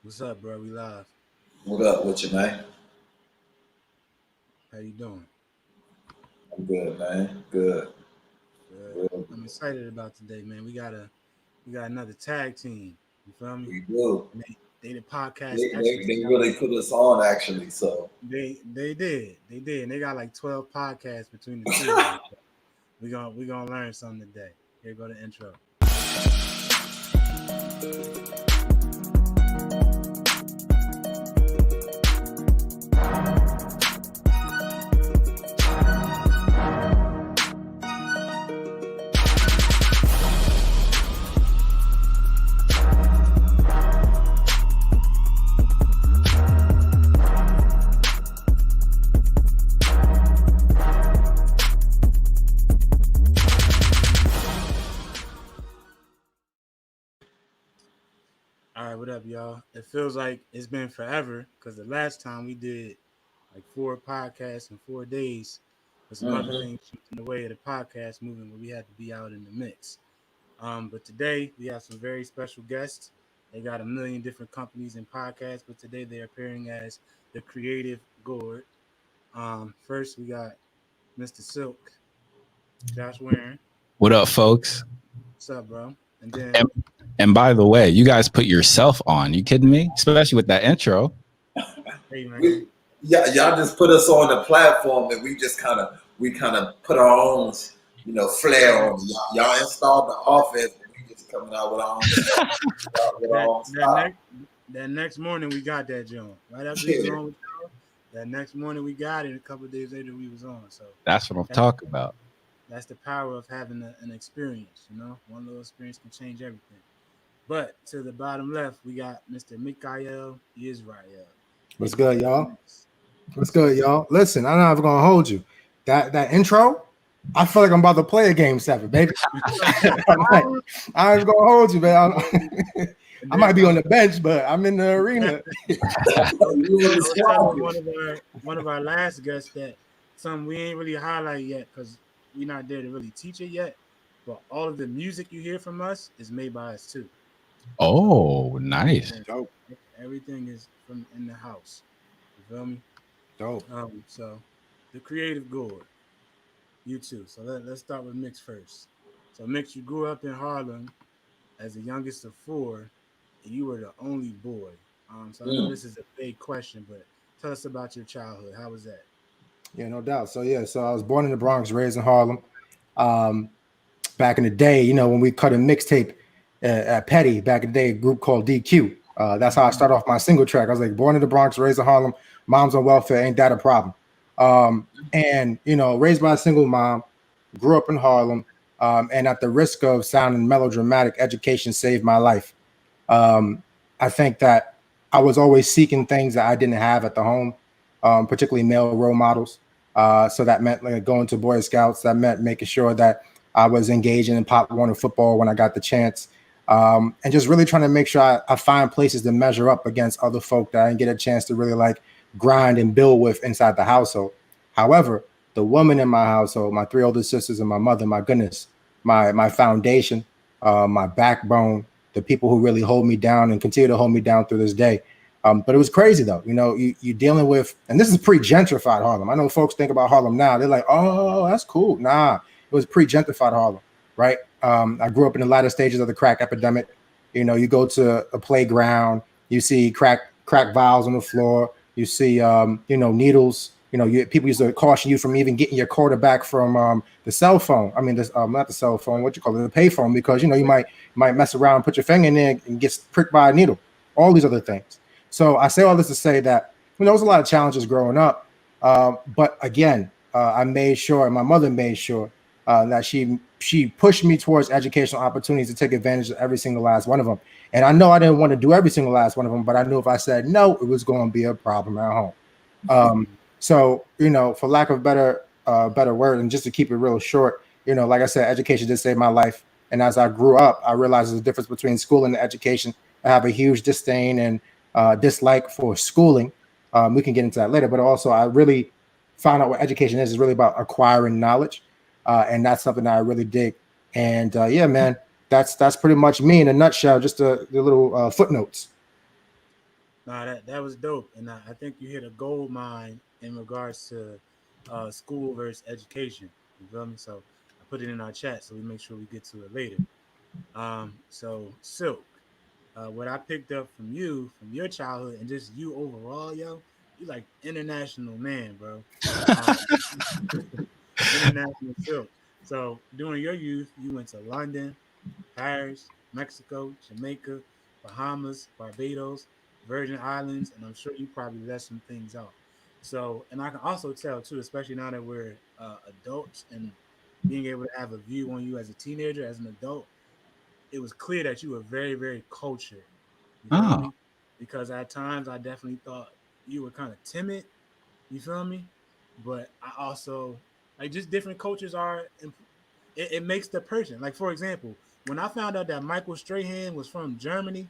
What's up, bro? We live. What up with you, man? How you doing? I'm good, man. Good. Good. Real I'm good. excited about today, man. We got another tag team. You feel me? We do. And they the podcast They experts. really put us on, actually. So, They did, and they got like 12 podcasts between the two of them. So we gonna learn something today. Here go the intro. All right, what up, y'all? It feels like it's been forever because the last time we did like 4 podcasts in 4 days, but some other mhm. things in the way of the podcast moving where we had to be out in the mix. But today we have some very special guests. They got a million different companies and podcasts, but today they're appearing as the Creative Gourd. First we got Mr. Silk, Josh Warren. What up, folks? What's up, bro? And And, then and by the way, you guys put yourself on. You kidding me? Especially with that intro. hey man, We y'all just put us on the platform, and we kind of put our own, flair on it. Y'all installed the offense, and we just coming out with our that own that style. next that next morning we got that joint. Right after we was Yeah. on with y'all, that next morning we got it. A couple of days later we was on. So That's what I'm that's talking about. that's the power of having an experience. One little experience can change everything. But to the bottom left, we got Mr. Mikael Israel, What's aka good, y'all? Phoenix. What's good, y'all? Listen, I'm not even gonna hold you. That intro, I feel like I'm about to play a game 7, baby. I ain't gonna hold you, man. And I then might be on the bench, but I'm in the arena. You in I the was telling squad. one of our last guests that something we ain't really highlight yet because we're not there to really teach it yet. But all of the music you hear from us is made by us too. So Oh, nice. yeah, Dope, everything is from in the house. You feel me? dope. So the Creative Gourd, you too. So let's start with Mix first. So Mix, you grew up in Harlem as the youngest of four, and you were the only boy. So I know Mm. this is a big question, but tell us about your childhood. How was that? Yeah, no doubt. So I was born in the Bronx, raised in Harlem. Um, Back in the day, when we cut a mixtape at Petty, back in the day, a group called DQ. That's how I Mhm. started off my single track. I was like, born in the Bronx, raised in Harlem, mom's on welfare, ain't that a problem? And raised by a single mom, grew up in Harlem, and at the risk of sounding melodramatic, education saved my life. Um, I think that I was always seeking things that I didn't have at the home, particularly male role models. So that meant like going to Boy Scouts. That meant making sure that I was engaging in Pop Warner football when I got the chance, and just really trying to make sure I find places to measure up against other folk that I didn't get a chance to really like grind and build with inside the household. However, the woman in my household, my 3 older sisters and my mother, my goodness, my foundation, my backbone, the people who really hold me down and continue to hold me down through this day. But it was crazy though. You're dealing with, and this is pre-gentrified Harlem. I know folks think about Harlem now. They're like, oh, that's cool. Nah, it was pre-gentrified Harlem, right? I grew up in the latter stages of the crack epidemic. You go to a playground, you see crack vials on the floor, you see, needles. People used to caution you from even getting your quarterback from the cell phone. I mean, not the cell phone. What you call it, the pay phone, because you might mess around, and put your finger in there, and get pricked by a needle. All these other things. So I say all this to say that there was a lot of challenges growing up, but again, I made sure, and my mother made sure that she pushed me towards educational opportunities to take advantage of every single last one of them. And I know I didn't want to do every single last one of them, but I knew if I said no, it was going to be a problem at home. So for lack of better word, and just to keep it real short, like I said, education did save my life. And as I grew up, I realized there's a difference between school and education. I have a huge disdain and dislike for schooling. We can get into that later, but also I really found out what education is. It's really about acquiring knowledge, and that's something that I really dig. And yeah, man, that's pretty much me in a nutshell. Just the little footnotes. Nah, that was dope, and I think you hit a gold mine in regards to school versus education. You feel me? So I put it in our chat so we make sure we get to it later. So Silk, what I picked up from you, from your childhood, and just you overall, yo, you like international man, bro. Um, international Silk. So during your youth, you went to London, Paris, Mexico, Jamaica, Bahamas, Barbados, Virgin Islands, and I'm sure you probably left some things out. So, and I can also tell too, especially now that we're adults and being able to have a view on you as a teenager, as an adult, it was clear that you were very, very cultured. You feel Oh, me? Because at times I definitely thought you were kind of timid. You feel me? But I also like just different cultures are. It makes the person. Like for example, when I found out that Michael Strahan was from Germany,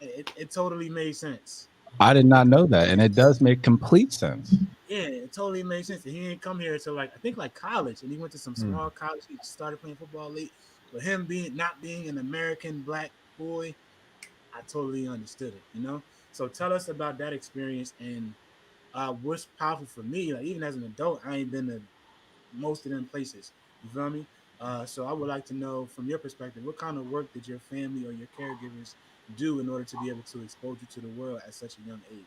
it totally made sense. I did It not know that, and it does make complete sense. Yeah, it totally made sense. And he didn't come here until like I think like college, and he went to some Hmm. small college. He started playing football late, but him being not being an American black boy, I totally understood it. You know. So tell us about that experience and what's powerful for me. Like even as an adult, I ain't been to most of them places. You feel me? So I would like to know from your perspective, what kind of work did your family or your caregivers do in order to be able to expose you to the world at such a young age?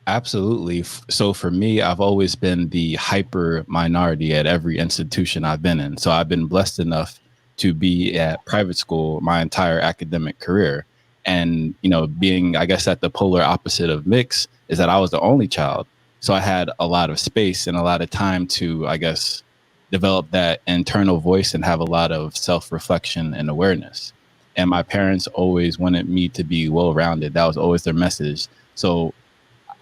Absolutely. So for me, I've always been the hyper minority at every institution I've been in. So I've been blessed enough to be at private school my entire academic career. And, being, I guess, at the polar opposite of mix is that I was the only child. So I had a lot of space and a lot of time to, I guess, develop that internal voice and have a lot of self reflection and awareness. And my parents always wanted me to be well rounded. That was always their message. So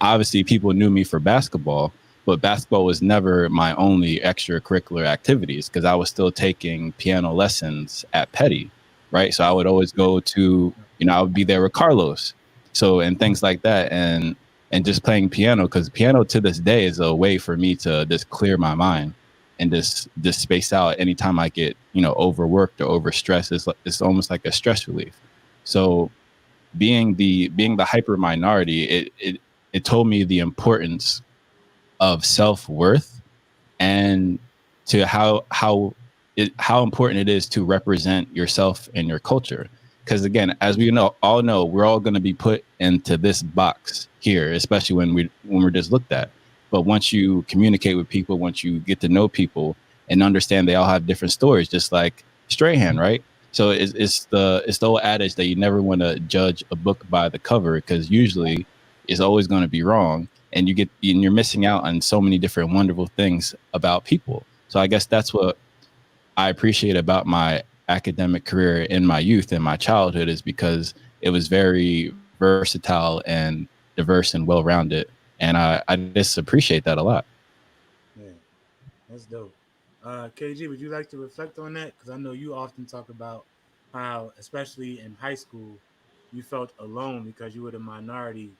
obviously people knew me for basketball, but basketball was never my only extracurricular activities because I was still taking piano lessons at Petty, right? So I would always go to, I would be there with Carlos. So, and things like that. And just playing piano, because piano to this day is a way for me to just clear my mind and just space out anytime I get, overworked or overstressed. It's almost like a stress relief. So being the hyper minority, it told me the importance of self-worth and to how important it is to represent yourself and your culture. Because again, as we know, we're all going to be put into this box here, especially when we're just looked at. But once you communicate with people, once you get to know people and understand they all have different stories, just like Strahan, right? So it's the old adage that you never want to judge a book by the cover because usually it's always going to be wrong, and you're missing out on so many different wonderful things about people. So I guess that's what I appreciate about my academic career in my youth and my childhood is because it was very versatile and diverse and well-rounded. And I just appreciate that a lot. Yeah, that's dope. KG, would you like to reflect on that? Because I know you often talk about how, especially in high school, you felt alone because you were the minority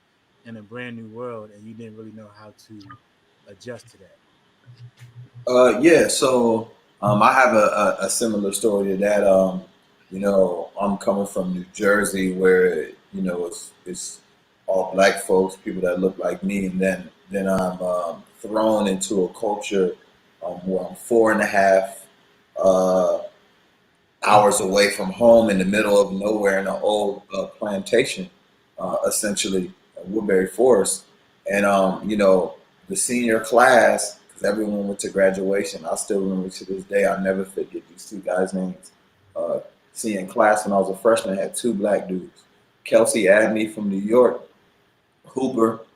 in a brand new world and you didn't really know how to adjust to that. Yeah, so I have a similar story to that. I'm coming from New Jersey, where it's all black folks, people that look like me, and then I'm thrown into a culture where I'm 4.5 uh, hours away from home in the middle of nowhere in an old plantation, essentially, Woodbury Forest. And, the senior class, because everyone went to graduation, I still remember to this day, I'll never forget these two guys' names. Uh, Seeing class when I was a freshman, I had two black dudes, Kelsey Abney from New York, Hooper,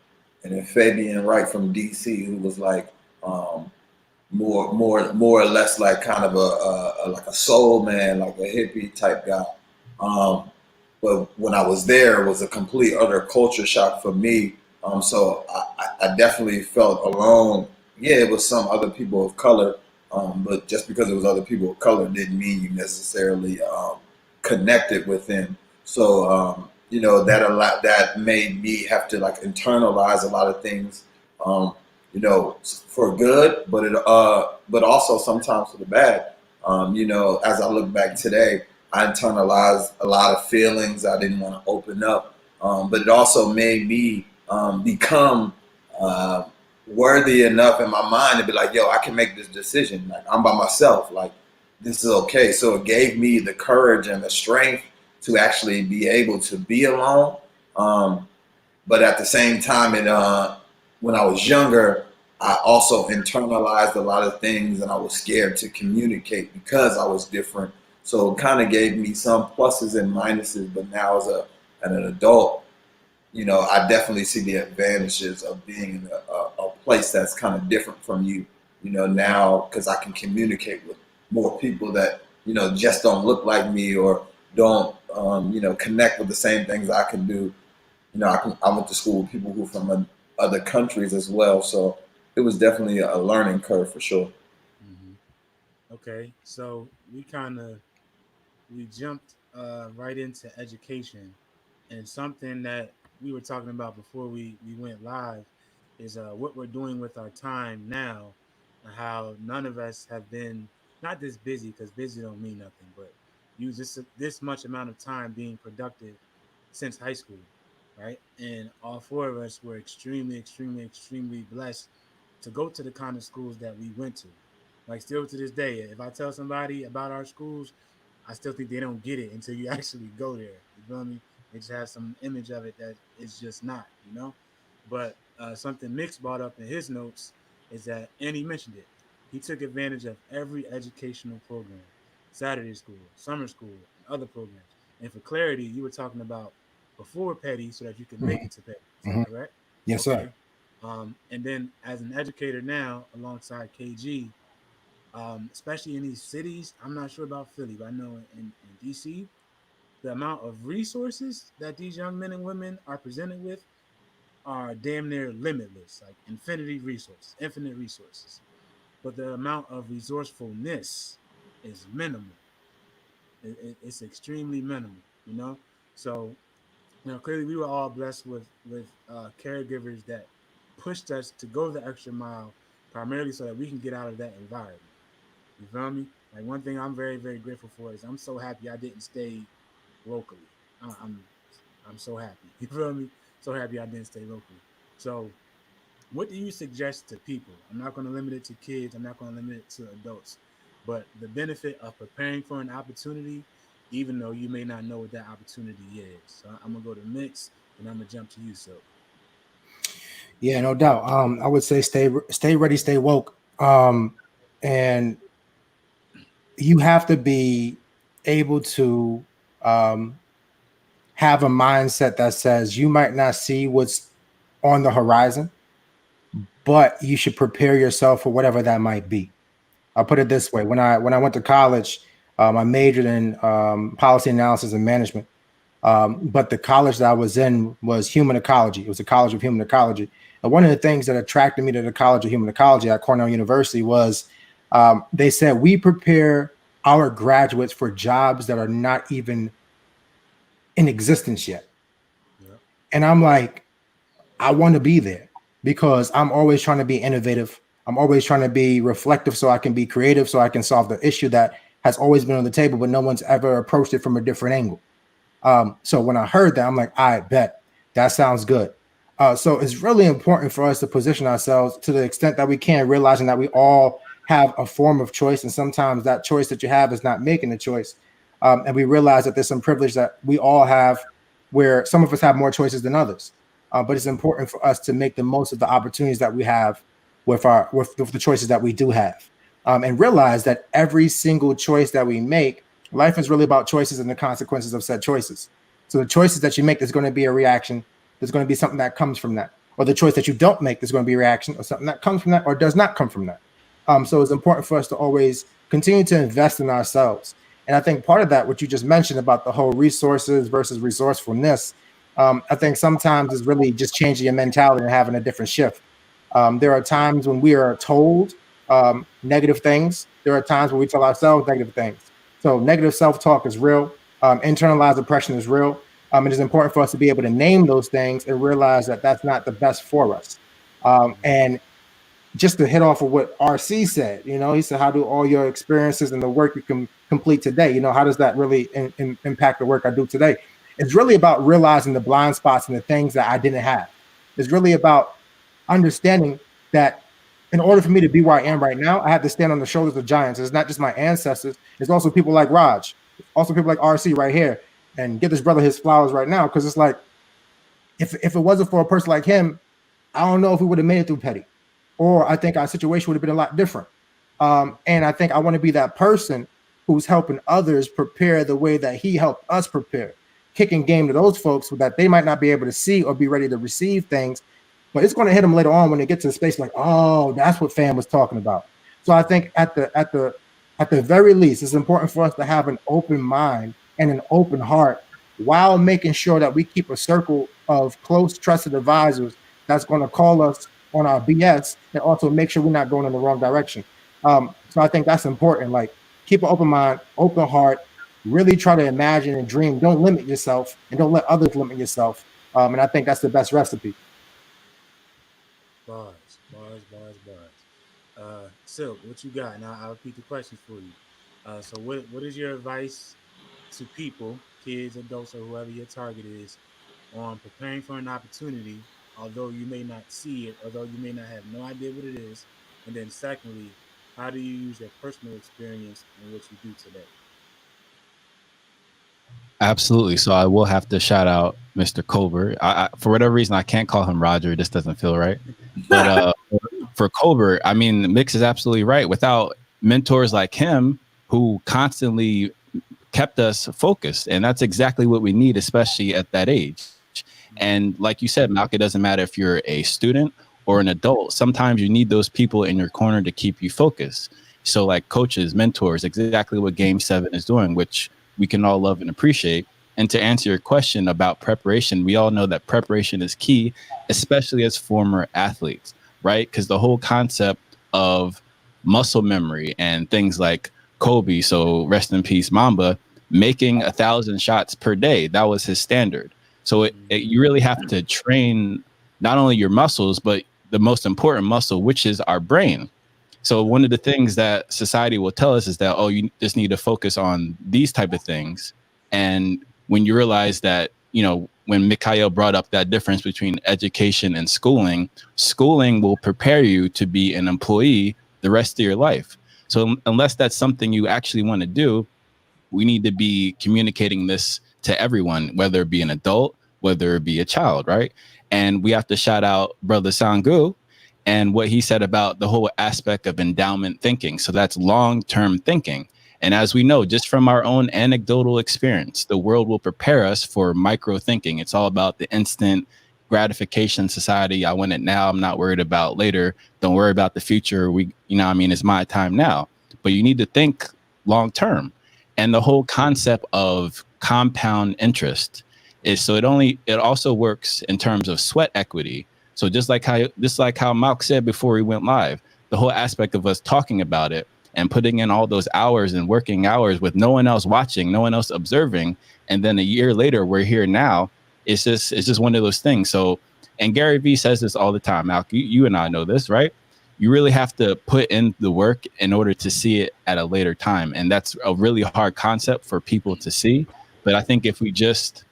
and then Fabian Wright from DC, who was like, um, more or less like kind of like a soul man, like a hippie type guy. Um, but when I was there, it was a complete other culture shock for me. So I definitely felt alone. Yeah, it was some other people of color, but just because it was other people of color didn't mean you necessarily connected with them. So that made me have to like internalize a lot of things. Um, for good, but also sometimes for the bad. As I look back today, I internalized a lot of feelings I didn't want to open up. but it also made me become uh, worthy enough in my mind to be like, yo, I can make this decision. Like I'm by myself. Like this is okay. So it gave me the courage and the strength to actually be able to be alone. Um, but at the same time, when I was younger, I also internalized a lot of things, and I was scared to communicate because I was different. So it kind of gave me some pluses and minuses. But now, as an adult, I definitely see the advantages of being in a place that's kind of different from you. Now because I can communicate with more people that just don't look like me or don't connect with the same things I can do. I went to school with people who from other countries as well, so it was definitely a learning curve for sure. Hmm. Okay, so we jumped right into education, and something that we were talking about before we went live is what we're doing with our time now, and how none of us have been not this busy, because busy don't mean nothing, but use this much amount of time being productive since high school, right? And all four of us were extremely blessed to go to the kind of schools that we went to. Like still to this day, if I tell somebody about our schools, I still think they don't get it until you actually go there. You feel me? They just have some image of it that it's just not. But something Mix brought up in his notes is that, and he mentioned it, he took advantage of every educational program, Saturday school, summer school, and other programs. And for clarity, you were talking about before Petty so that you can make Mhm, it to Petty. Is that mhm. correct? Yes, sir. Okay. And then as an educator now, alongside KG, especially in these cities, I'm not sure about Philly, but I know in DC, the amount of resources that these young men and women are presented with are damn near limitless, like infinite resources. But the amount of resourcefulness is minimal. It's extremely minimal. So clearly we were all blessed with caregivers that pushed us to go the extra mile, primarily so that we can get out of that environment. You feel me? Like one thing I'm very grateful for is I'm so happy I didn't stay locally. I'm so happy. You feel me? So happy I didn't stay locally. So what do you suggest to people? I'm not going to limit it to kids. I'm not going to limit it to adults. But the benefit of preparing for an opportunity, even though you may not know what that opportunity is. So I'm gonna go to Mix, and I'm gonna jump to you, Silk. Yeah, no doubt. I would say stay ready, stay woke. And you have to be able to um have a mindset that says you might not see what's on the horizon, but you should prepare yourself for whatever that might be. I'll put it this way: when I went to college, I majored in policy analysis and management. But the college that I was in was human ecology. It was a college of human ecology. And one of the things that attracted me to the College of Human Ecology at Cornell University was they said we prepare our graduates for jobs that are not even in existence yet. Yeah. And I'm like, I want to be there because I'm always trying to be innovative. I'm always trying to be reflective so I can be creative, so I can solve the issue that has always been on the table, but no one's ever approached it from a different angle. So when I heard that, I'm like, I bet that sounds good. So it's really important for us to position ourselves to the extent that we can, realizing that we all have a form of choice, and sometimes that choice that you have is not making a choice. And we realize that there's some privilege that we all have, where some of us have more choices than others. But it's Mm-hmm. important for us to make the most of the opportunities that we have with the choices that we do have, and realize that every single choice that we make, life is really about choices and the consequences of said choices. So the choices that you make, there's going to be a reaction. There's going to be something that comes from that. Or the choice that you don't make, there's going to be a reaction or something that comes from that or does not come from that. So it's important for us to always continue to invest in ourselves. And I think part of that, what you just mentioned about the whole resources versus resourcefulness, I think sometimes is really just changing your mentality and having a different shift. There are times when we are told negative things. There are times when we tell ourselves negative things. So negative self-talk is real. Internalized oppression is real. It is important for us to be able to name those things and realize that that's not the best for us. And just to hit off of what RC said, he said, how do all your experiences and the work you can complete today, how does that really impact the work I do today? It's really about realizing the blind spots and the things that I didn't have. It's really about understanding that in order for me to be where I am right now, I have to stand on the shoulders of giants. It's not just my ancestors. It's also people like Raj, also people like RC right here, and give this brother his flowers right now. Because it's like, if it wasn't for a person like him, I don't know if we would have made it through Petty, or I think our situation would have been a lot different. And I think I want to be that person who's helping others prepare the way that he helped us prepare, kicking game to those folks so that they might not be able to see or be ready to receive things, but it's going to hit them later on when they get to the space like, oh, that's what fam was talking about. So I think at the very least, it's important for us to have an open mind and an open heart while making sure that we keep a circle of close, trusted advisors that's going to call us on our BS and also make sure we're not going in the wrong direction. So I think that's important. Like, keep an open mind, open heart, really try to imagine and dream. Don't limit yourself and don't let others limit yourself. And I think that's the best recipe. Bars. Silk, what you got? Now I'll repeat the questions for you. So what is your advice to people, kids, adults, or whoever your target is, on preparing for an opportunity, although you may not see it, although you may not have no idea what it is? And then secondly, how do you use your personal experience in what you do today? Absolutely. So I will have to shout out Mr. Colbert. For whatever reason, I can't call him Roger. This doesn't feel right. But for Colbert, I mean, Mix is absolutely right. Without mentors like him who constantly kept us focused, and that's exactly what we need, especially at that age. And like you said, Malcolm, it doesn't matter if you're a student or an adult. Sometimes you need those people in your corner to keep you focused. So like coaches, mentors, exactly what Game 7 is doing, which we can all love and appreciate. And to answer your question about preparation, we all know that preparation is key, especially as former athletes, right? Because the whole concept of muscle memory and things like Kobe, so rest in peace, Mamba, making 1,000 shots per day, that was his standard. So you really have to train not only your muscles, but the most important muscle, which is our brain. So one of the things that society will tell us is that, oh, you just need to focus on these type of things. And when you realize that, you know, when Mikael brought up that difference between education and schooling, schooling will prepare you to be an employee the rest of your life. So unless that's something you actually want to do, we need to be communicating this to everyone, whether it be an adult, whether it be a child, right? And we have to shout out Brother Sangu and what he said about the whole aspect of endowment thinking. So that's long-term thinking. And as we know, just from our own anecdotal experience, the world will prepare us for micro thinking. It's all about the instant gratification society. I want it now. I'm not worried about later. Don't worry about the future. It's my time now. But you need to think long term. And the whole concept of compound interest is so it also works in terms of sweat equity. So just like how Malk said before we went live, the whole aspect of us talking about it and putting in all those hours and working hours with no one else watching, no one else observing, and then a year later we're here now. It's just one of those things. So, and Gary Vee says this all the time. Malk, you and I know this, right? You really have to put in the work in order to see it at a later time, and that's a really hard concept for people to see. But I think if we just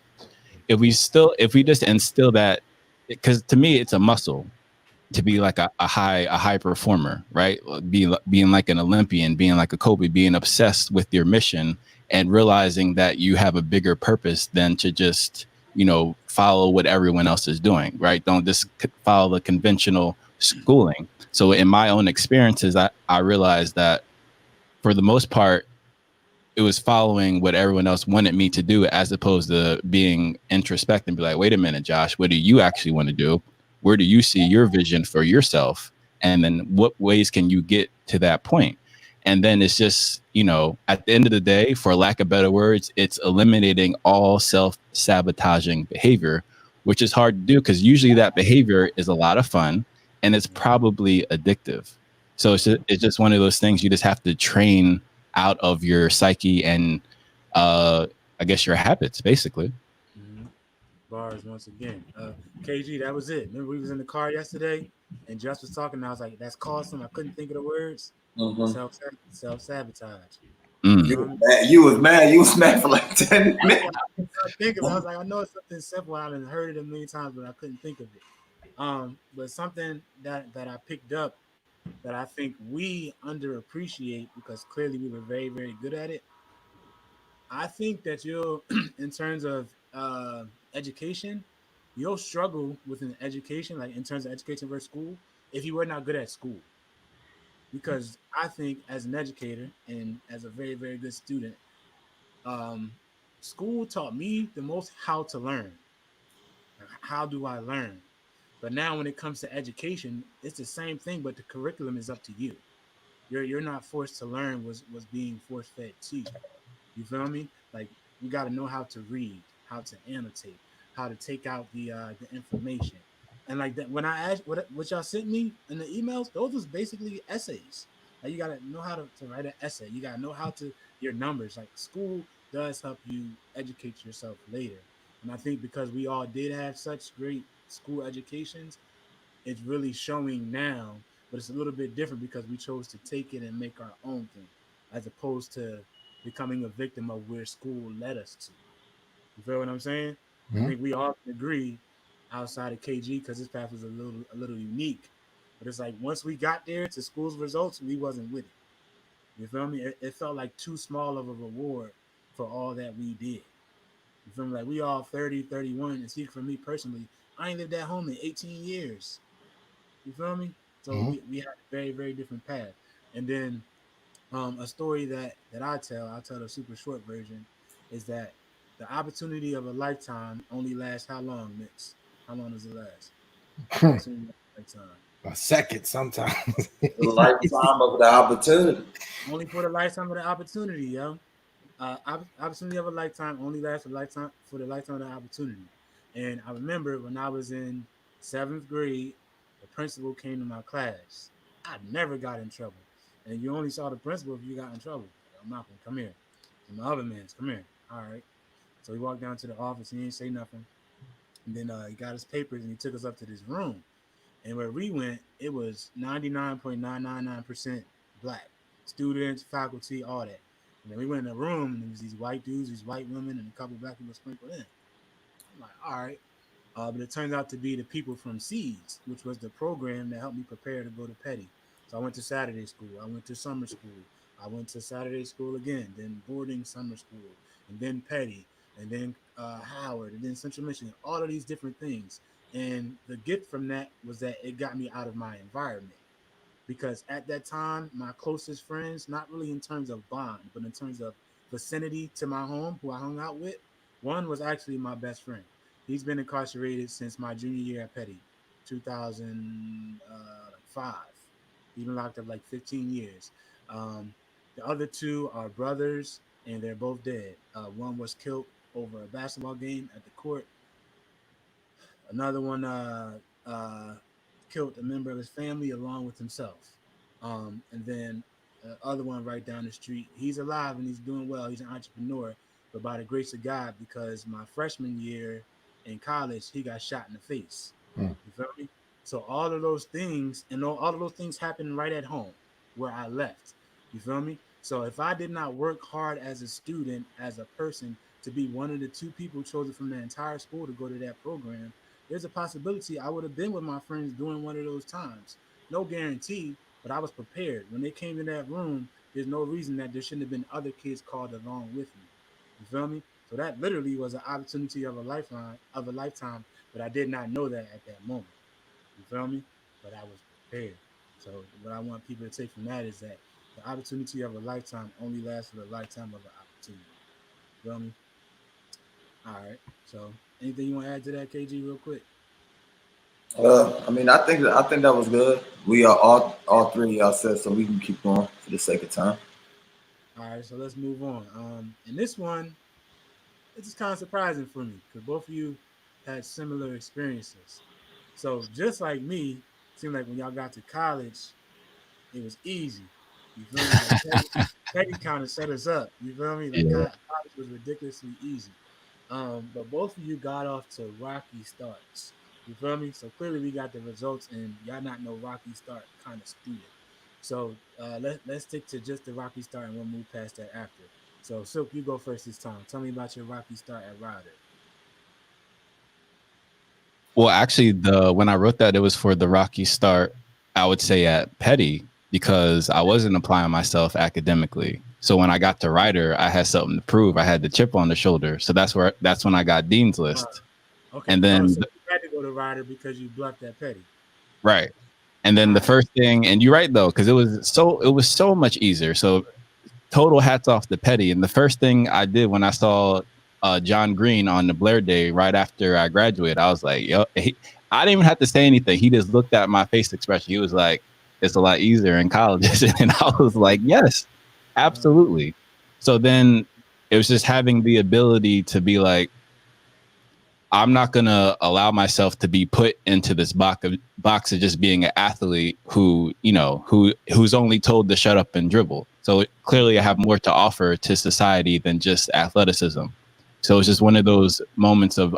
instill that, because to me it's a muscle to be like a high performer, right? Being like an Olympian, being like a Kobe, being obsessed with your mission and realizing that you have a bigger purpose than to just, follow what everyone else is doing, right? Don't just follow the conventional schooling. So in my own experiences, I realized that for the most part, it was following what everyone else wanted me to do as opposed to being introspective and be like, wait a minute, Josh, what do you actually want to do? Where do you see your vision for yourself? And then what ways can you get to that point? And then it's just, at the end of the day, for lack of better words, it's eliminating all self-sabotaging behavior, which is hard to do because usually that behavior is a lot of fun and it's probably addictive. So it's just one of those things you just have to train out of your psyche and I guess your habits, basically. Mm-hmm. Bars once again. KG, that was it. Remember we was in the car yesterday and Just was talking and I was like, that's cawesome. I couldn't think of the words. Mm-hmm. Self sabotage. Mm. You was mad. You was mad. You was mad for like 10 minutes. think of it. I was like, I know it's something simple. I've heard it a million times, but I couldn't think of it. But something that I picked up that I think we underappreciate because clearly we were very, very good at it. I think that you'll, in terms of education, you'll struggle with an education, like in terms of education versus school, if you were not good at school. Because I think as an educator and as a very, very good student, um, school taught me the most how to learn. Like, how do I learn? But now when it comes to education, it's the same thing, but the curriculum is up to you. You're not forced to learn was being force fed to you. You feel me? Like we got to know how to read, how to annotate, how to take out the information, and like that. When I asked what y'all sent me in the emails, those was basically essays. Like you got to know how to write an essay. You got to know how to your numbers. Like school does help you educate yourself later. And I think because we all did have such great school educations, it's really showing now, but it's a little bit different because we chose to take it and make our own thing, as opposed to becoming a victim of where school led us to. You feel what I'm saying? I Mhm. think we all can agree outside of KG because his path was a little unique. But it's like once we got there to school's results, we wasn't with it. You feel me? It felt like too small of a reward for all that we did. You feel me? Like we all 30, 31, and speak for me personally, I ain't lived at home in 18 years. You feel me? So Mhm. we had a very, very different path. And then a story that I tell the super short version, is that the opportunity of a lifetime only lasts how long, Mix? How long does it last? The opportunity of a lifetime. A second sometimes. The lifetime of the opportunity. Only for the lifetime of the opportunity, yo. Opportunity of a lifetime only lasts a lifetime for the lifetime of the opportunity. And I remember when I was in seventh grade, the principal came to my class. I never got in trouble, and you only saw the principal if you got in trouble. Like, oh, Malcolm, come here. And my other man's, come here. All right. So he walked down to the office. He didn't say nothing. And then he got his papers and he took us up to this room. And where we went, it was 99.999% black students, faculty, all that. And then we went in a room and there was these white dudes, these white women, and a couple black people sprinkled in. I'm like, all right. But it turns out to be the people from Seeds, which was the program that helped me prepare to go to Petty. So I went to Saturday school. I went to summer school. I went to Saturday school again, then boarding summer school, and then Petty, and then Howard, and then Central Michigan, all of these different things. And the gift from that was that it got me out of my environment, because at that time, my closest friends, not really in terms of bond, but in terms of vicinity to my home, who I hung out with, one was actually my best friend. He's been incarcerated since my junior year at Petty, 2005. He's been locked up like 15 years. Um, the other two are brothers, and they're both dead. One was killed over a basketball game at the court. Another one killed a member of his family along with himself. And then the other one right down the street, he's alive and he's doing well. He's an entrepreneur, but by the grace of God, because my freshman year in college, he got shot in the face. Mm. You feel me? So all of those things, and all of those things happened right at home where I left. You feel me? So if I did not work hard as a student, as a person, to be one of the two people chosen from the entire school to go to that program, there's a possibility I would have been with my friends during one of those times. No guarantee, but I was prepared. When they came in that room, there's no reason that there shouldn't have been other kids called along with me. You feel me? So that literally was an opportunity of a lifetime, but I did not know that at that moment. You feel me? But I was prepared. So what I want people to take from that is that the opportunity of a lifetime only lasts for the lifetime of an opportunity. You feel me? All right. So anything you want to add to that, KG, real quick? I mean, I think that was good. We are all three of y'all said so we can keep going for the sake of time. All right, so let's move on. And this one, it's just kind of surprising for me because both of you had similar experiences. So just like me, it seemed like when y'all got to college, it was easy. You feel me? Like Petty kind of set us up. You feel me? Like Yeah. college was ridiculously easy. But both of you got off to rocky starts. You feel me? So clearly we got the results, and y'all not no rocky start kind of student. So let's stick to just the rocky start, and we'll move past that after. So Silk, you go first this time. Tell me about your rocky start at Ryder. Well, actually, the when I wrote that, it was for the rocky start. I would say at Petty because I wasn't applying myself academically. So when I got to writer, I had something to prove. I had the chip on the shoulder. So that's when I got Dean's Uh, List, okay. and Oh, then so you had to go to Ryder because you bluffed at Petty. right, and then All the right. first thing, and you're right though, because it was so much easier. So total hats off to Petty. And the first thing I did when I saw John Green on the Blair Day right after I graduated, I was like, yo, I didn't even have to say anything. He just looked at my face expression. He was like, it's a lot easier in colleges. And I was like, yes, absolutely. So then it was just having the ability to be like, I'm not gonna allow myself to be put into this box of just being an athlete who's only told to shut up and dribble. So clearly, I have more to offer to society than just athleticism. So it's just one of those moments of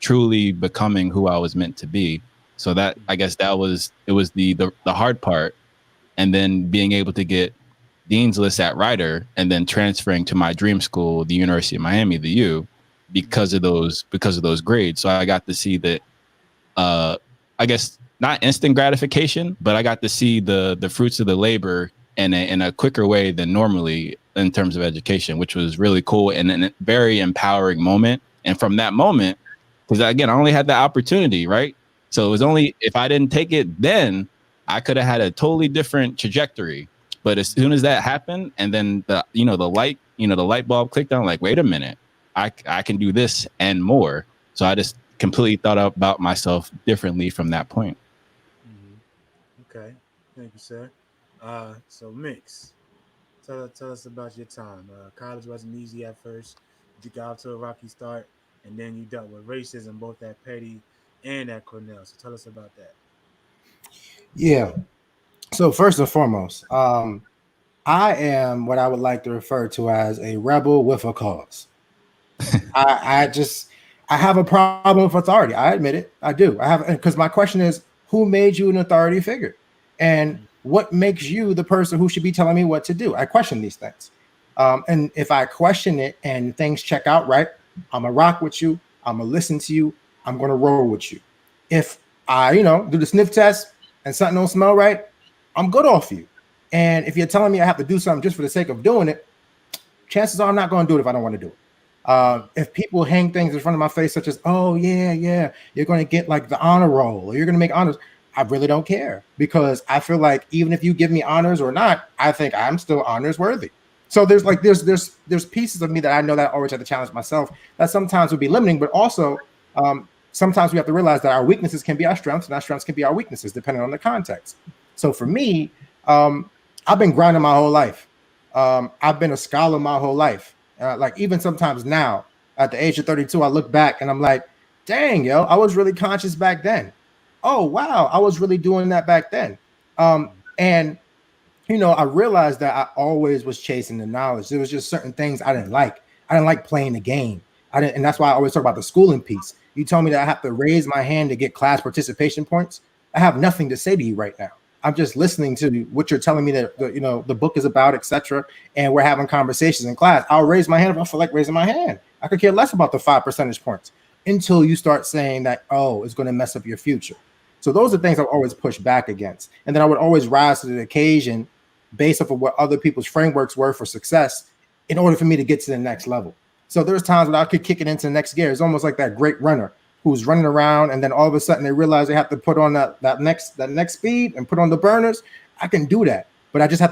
truly becoming who I was meant to be. So that I guess it was the hard part, and then being able to get Dean's List at Rider and then transferring to my dream school, the University of Miami, the U, because of those grades. So I got to see that uh I guess not instant gratification, but I got to see the fruits of the labor in a quicker way than normally in terms of education, which was really cool and a very empowering moment. And from that moment, because again, I only had the opportunity, right? So it was only if I didn't take it then, I could have had a totally different trajectory. But as soon as that happened, and then the light bulb clicked on, like, wait a minute, I can do this and more. So I just completely thought about myself differently from that point. Okay. Thank you, sir. So Mix, tell us about your time. College wasn't easy at first. You got off to a rocky start, and then you dealt with racism both at Petty and at Cornell. So tell us about that. Yeah. So first and foremost, I am what I would like to refer to as a rebel with a cause. I just I have a problem with authority. I admit it. I do. I have because my question is, who made you an authority figure, and what makes you the person who should be telling me what to do? I question these things, and if I question it and things check out right, I'm gonna rock with you. I'm gonna listen to you. I'm gonna roll with you. If I, do the sniff test and something don't smell right, I'm good off you. And if you're telling me I have to do something just for the sake of doing it, chances are I'm not going to do it if I don't want to do it. If people hang things in front of my face, such as, oh, yeah, yeah, you're going to get like the honor roll or you're going to make honors, I really don't care because I feel like even if you give me honors or not, I think I'm still honors worthy. So there's pieces of me that I know that I always have to challenge myself that sometimes would be limiting, but also sometimes we have to realize that our weaknesses can be our strengths and our strengths can be our weaknesses depending on the context. So for me, I've been grinding my whole life. I've been a scholar my whole life. Like even sometimes now, at the age of 32, I look back and I'm like, dang, yo, I was really conscious back then. Oh wow, I was really doing that back then. And I realized that I always was chasing the knowledge. There was just certain things I didn't like. I didn't like playing the game. I didn't, and that's why I always talk about the schooling piece. You told me that I have to raise my hand to get class participation points. I have nothing to say to you right now. I'm just listening to what you're telling me that the book is about, etc. And we're having conversations in class. I'll raise my hand if I feel like raising my hand. I could care less about the 5 percentage points until you start saying that, oh, it's going to mess up your future. So those are things I've always pushed back against. And then I would always rise to the occasion based off of what other people's frameworks were for success in order for me to get to the next level. So there's times when I could kick it into the next gear. It's almost like that great runner who's running around and then all of a sudden they realize they have to put on that next speed and put on the burners. I can do that, but I have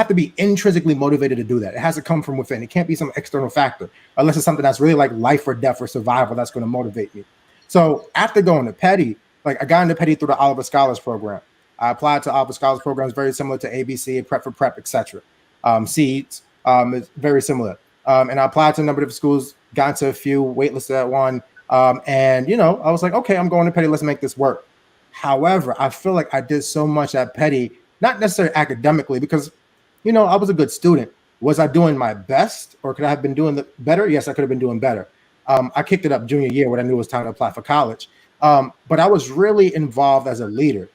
to be intrinsically motivated to do that. It has to come from within. It can't be some external factor unless it's something that's really like life or death or survival that's going to motivate me. So after going to Petty, like I got into Petty through the Oliver Scholars Program. I applied to Oliver Scholars Programs very similar to ABC, Prep for Prep, etc. Seeds is very similar. And I applied to a number of schools, got into a few, waitlisted at one. And I was like, okay, I'm going to Petty. Let's make this work. However, I feel like I did so much at Petty, not necessarily academically, because I was a good student. Was I doing my best, or could I have been doing better? Yes, I could have been doing better. I kicked it up junior year when I knew it was time to apply for college. But I was really involved as a leader.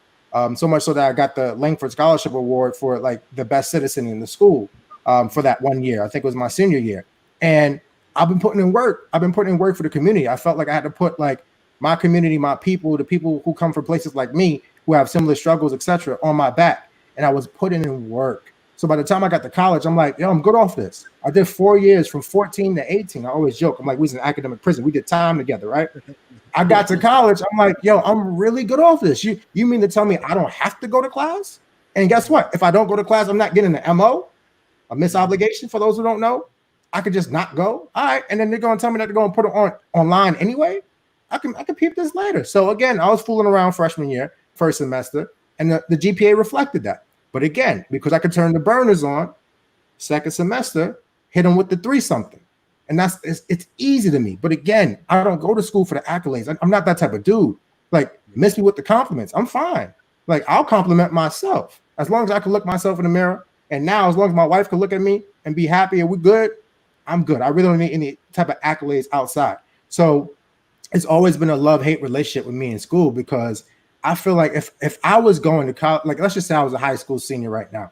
So much so that I got the Langford Scholarship Award for like the best citizen in the school. for that 1 year. I think it was my senior year, and I've been putting in work. I've been putting in work for the community. I felt like I had to put like my community, my people, the people who come from places like me who have similar struggles, etc., on my back, and I was putting in work. So by the time I got to college, I'm like, yo, I'm good off this. I did 4 years from 14 to 18. I always joke. I'm like, we was in academic prison. We did time together, right? I got to college. I'm like, yo, I'm really good off this. You mean to tell me I don't have to go to class? And guess what? If I don't go to class, I'm not getting an MO, a miss obligation. For those who don't know, I could just not go. All right, and then they're gonna tell me that they're gonna put it on online anyway. I can peep this later. So again, I was fooling around freshman year, first semester, and the GPA reflected that. But again, because I could turn the burners on, second semester, hit them with the 3 something. And it's easy to me. But again, I don't go to school for the accolades. I'm not that type of dude. Like, miss me with the compliments. I'm fine. Like, I'll compliment myself as long as I can look myself in the mirror. And now, as long as my wife can look at me and be happy and we're good, I'm good. I really don't need any type of accolades outside. So it's always been a love-hate relationship with me in school, because I feel like if I was going to college, like let's just say I was a high school senior right now,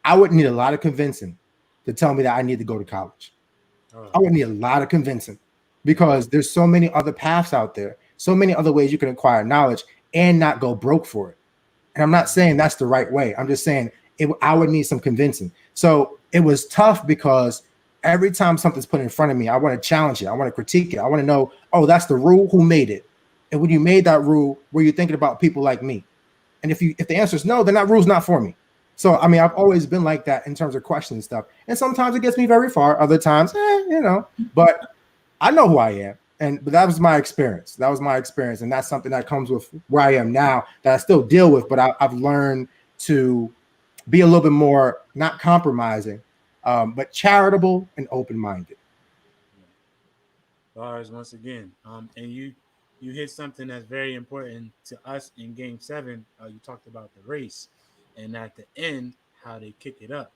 I would need a lot of convincing to tell me that I need to go to college. I would need a lot of convincing, because there's so many other paths out there, so many other ways you can acquire knowledge and not go broke for it. And I'm not saying that's the right way. I'm just saying I would need some convincing. So it was tough, because every time something's put in front of me, I want to challenge it. I want to critique it. I want to know, oh, that's the rule. Who made it? And when you made that rule, were you thinking about people like me? And if the answer is no, then that rule's not for me. So I mean, I've always been like that in terms of questioning stuff. And sometimes it gets me very far. Other times, But I know who I am. But that was my experience. That was my experience. And that's something that comes with where I am now that I still deal with. But I've learned to be a little bit more, not compromising, but charitable and open-minded. Bars once again. And you hit something that's very important to us in Game 7. You talked about the race, and at the end, how they kick it up.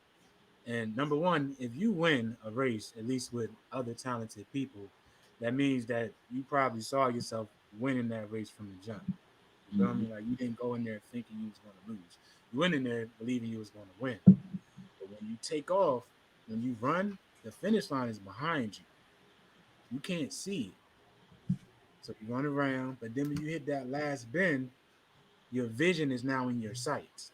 And number one, if you win a race, at least with other talented people, that means that you probably saw yourself winning that race from the jump. You feel me? Like, you didn't go in there thinking you was going to lose. You went in there believing you was going to win. But when you take off, when you run, the finish line is behind you. You can't see it. So you run around, but then when you hit that last bend, your vision is now in your sights.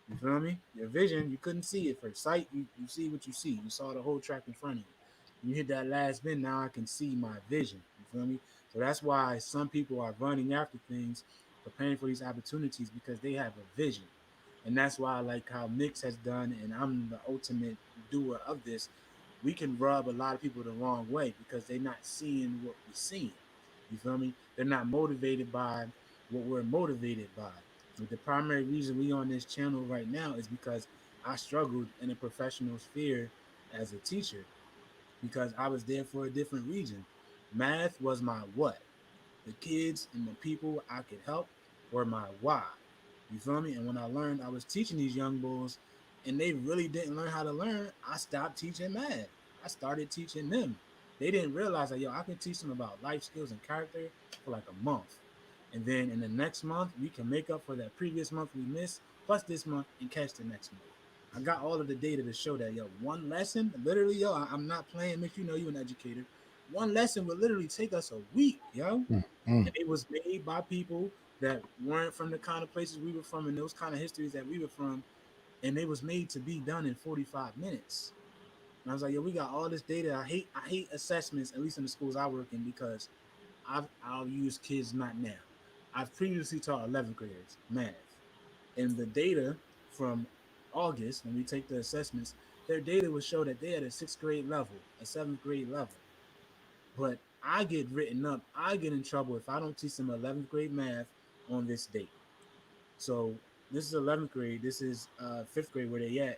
You feel me? Your vision, you couldn't see it first. Sight, you see what you see. You saw the whole track in front of you. You hit that last bend, now I can see my vision. You feel me? So that's why some people are running after things, preparing for these opportunities, because they have a vision. And that's why I like how Mix has done, and I'm the ultimate doer of this. We can rub a lot of people the wrong way because they're not seeing what we're seeing. You feel me? They're not motivated by what we're motivated by. But the primary reason we on this channel right now is because I struggled in a professional sphere as a teacher, because I was there for a different reason. Math was my what. The kids and the people I could help were my why. You feel me? And when I learned I was teaching these young bulls and they really didn't learn how to learn, I stopped teaching math. I started teaching them. They didn't realize that, yo, I can teach them about life skills and character for like a month. And then in the next month, we can make up for that previous month we missed, plus this month, and catch the next month. I got all of the data to show that, yo, one lesson, literally, yo, I'm not playing, Mick, you know you an educator. One lesson would literally take us a week, yo. Mm-hmm. And it was made by people that weren't from the kind of places we were from and those kind of histories that we were from. And it was made to be done in 45 minutes. And I was like, yo, we got all this data. I hate assessments, at least in the schools I work in, because I'll use kids not now. I've previously taught 11th graders math. And the data from August, when we take the assessments, their data would show that they had a 6th grade level, a 7th grade level. But I get written up. I get in trouble if I don't teach them 11th grade math on this date. So this is 11th grade. This is 5th grade where they at.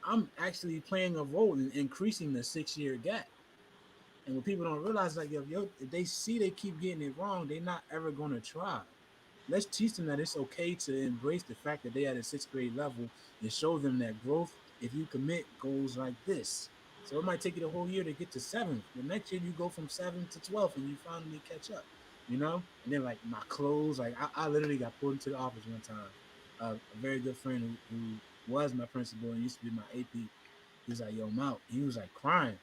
I'm actually playing a role in increasing the 6 year gap. And what people don't realize, like, yo, if they see they keep getting it wrong, they're not ever gonna try. Let's teach them that it's okay to embrace the fact that they at a 6th grade level and show them that growth, if you commit, goes like this. So it might take you the whole year to get to 7th. The next year you go from 7th to 12th and you finally catch up, you know? And then, like, my clothes, like, I literally got pulled into the office one time. A very good friend who was my principal and used to be my AP, he was like, "Yo, Mount," he was like crying.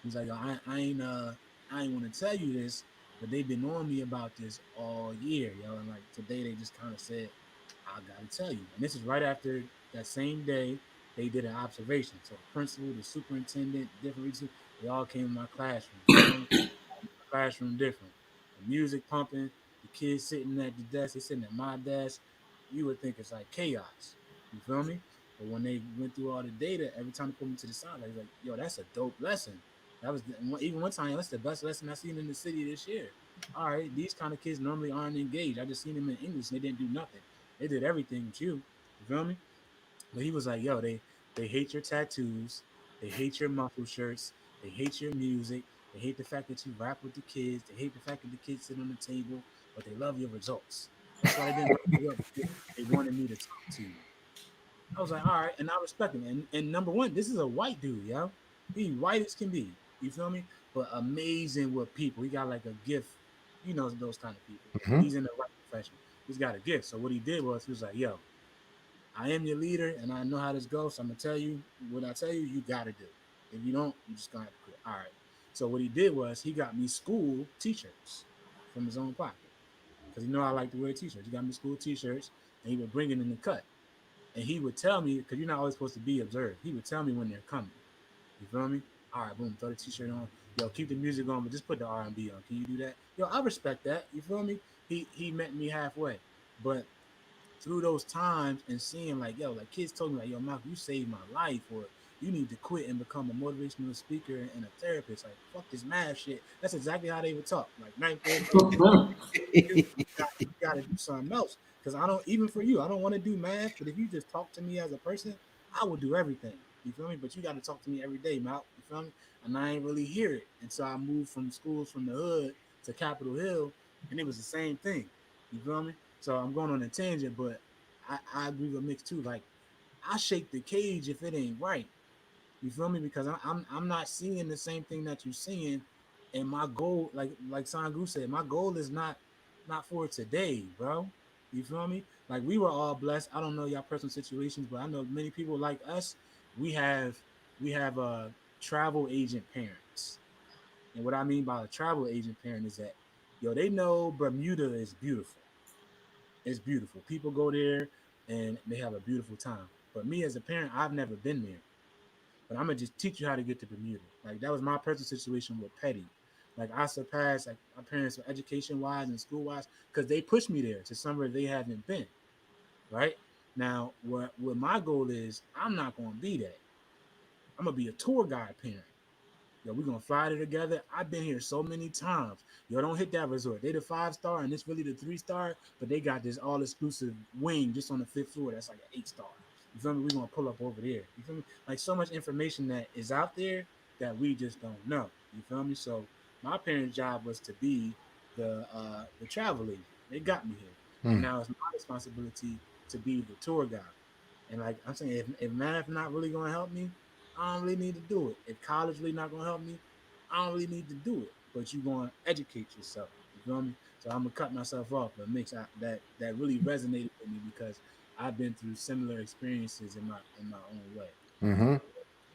He was like, "Yo, I ain't want to tell you this, but they've been on me about this all year, yo." And like today, they just kind of said, "I gotta tell you." And this is right after that same day they did an observation. So the principal, the superintendent, different regions, they all came in my classroom. You feel me? Classroom different. The music pumping, the kids sitting at the desk, they sitting at my desk. You would think it's like chaos. You feel me? But when they went through all the data, every time they put me to the side, I was like, "Yo, that's a dope lesson." That was even one time. That's the best lesson I seen in the city this year. All right, these kind of kids normally aren't engaged. I just seen them in English and they didn't do nothing. They did everything with you. You feel me? But he was like, "Yo, they hate your tattoos, they hate your muscle shirts, they hate your music, they hate the fact that you rap with the kids, they hate the fact that the kids sit on the table, but they love your results. That's why they didn't write you up because they wanted me to talk to you." I was like, "All right," and I respect him. And number one, this is a white dude, yo. He white as can be. You feel me? But amazing with people. He got like a gift. You know those kind of people. Hmm. He's in the right profession. He's got a gift. So what he did was he was like, "Yo, I am your leader and I know how this goes. So I'm gonna tell you what I tell you, you gotta do. If you don't, you just gonna have to quit." All right. So what he did was he got me school t-shirts from his own pocket. Because you know I like to wear t-shirts. He got me school t-shirts and he would bring it in the cut. And he would tell me, because you're not always supposed to be observed, he would tell me when they're coming. You feel me? All right, boom, throw the t-shirt on. Yo, keep the music on, but just put the R&B on. Can you do that? Yo, I respect that. You feel me? He met me halfway. But through those times and seeing like, yo, like kids told me like, "Yo, Malcolm, you saved my life," or "You need to quit and become a motivational speaker and a therapist." Like, fuck this math shit. That's exactly how they would talk. Like ninth grade, eighth grade. You gotta do something else. Because I don't, even for you, I don't want to do math, but if you just talk to me as a person, I will do everything. You feel me? But you got to talk to me every day, Mal. You feel me? And I ain't really hear it. And so I moved from schools from the hood to Capitol Hill, and it was the same thing. You feel me? So I'm going on a tangent, but I agree with Mix too. Like, I shake the cage if it ain't right. You feel me? Because I'm not seeing the same thing that you're seeing, and my goal, like Sangu said, my goal is not for today, bro. You feel me? Like we were all blessed. I don't know y'all personal situations, but I know many people like us. We have travel agent parents, and what I mean by a travel agent parent is that, yo, they know Bermuda is beautiful. It's beautiful. People go there and they have a beautiful time. But me as a parent, I've never been there, but I'm gonna just teach you how to get to Bermuda. Like that was my personal situation with Petty. Like I surpassed like my parents education wise and school wise because they pushed me there to somewhere they haven't been. Right now, what my goal is, I'm not gonna be that. I'm gonna be a tour guide parent. Yo, we're gonna fly there together. I've been here so many times. Yo, don't hit that resort. They the 5-star and it's really the 3-star, but they got this all exclusive wing just on the 5th floor. That's like an 8-star. You feel me? We're gonna pull up over there. You feel me? Like so much information that is out there that we just don't know. You feel me? So my parents' job was to be the travel agent. They got me here. And Hmm. now it's my responsibility to be the tour guide. And like I'm saying, if math not really gonna help me, I don't really need to do it. If college really not gonna help me, I don't really need to do it. But you gonna educate yourself. You feel me? So I'm gonna cut myself off, but mix that really resonated with me because I've been through similar experiences in my own way. Hmm.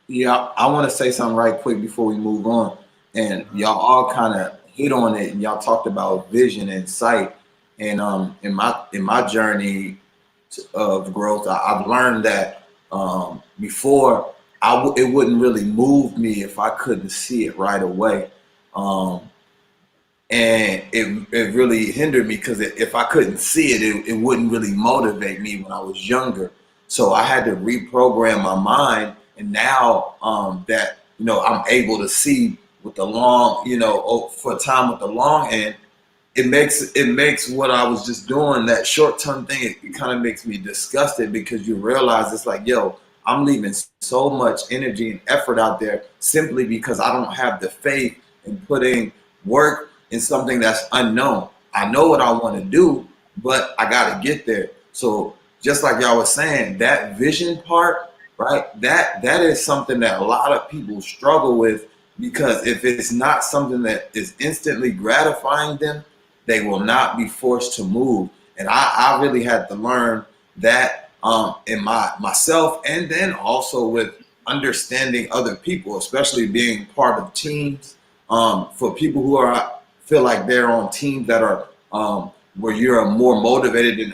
Yeah, I want to say something right quick before we move on. And Uh-huh. y'all all kind of hit on it, and y'all talked about vision and sight. And in my journey of growth, I've learned that before it wouldn't really move me if I couldn't see it right away. Um, and it really hindered me because if I couldn't see it, it wouldn't really motivate me when I was younger. So I had to reprogram my mind, and now that I'm able to see with the long, for a time with the long end, it makes what I was just doing, that short term thing, it kind of makes me disgusted because you realize it's like, yo, I'm leaving so much energy and effort out there simply because I don't have the faith in putting work in something that's unknown. I know what I want to do, but I got to get there. So just like y'all was saying, that vision part, right? That is something that a lot of people struggle with, because if it's not something that is instantly gratifying them, they will not be forced to move. And I really had to learn that in myself, and then also with understanding other people, especially being part of teams. For people who are feel like they're on teams that are where you're more motivated than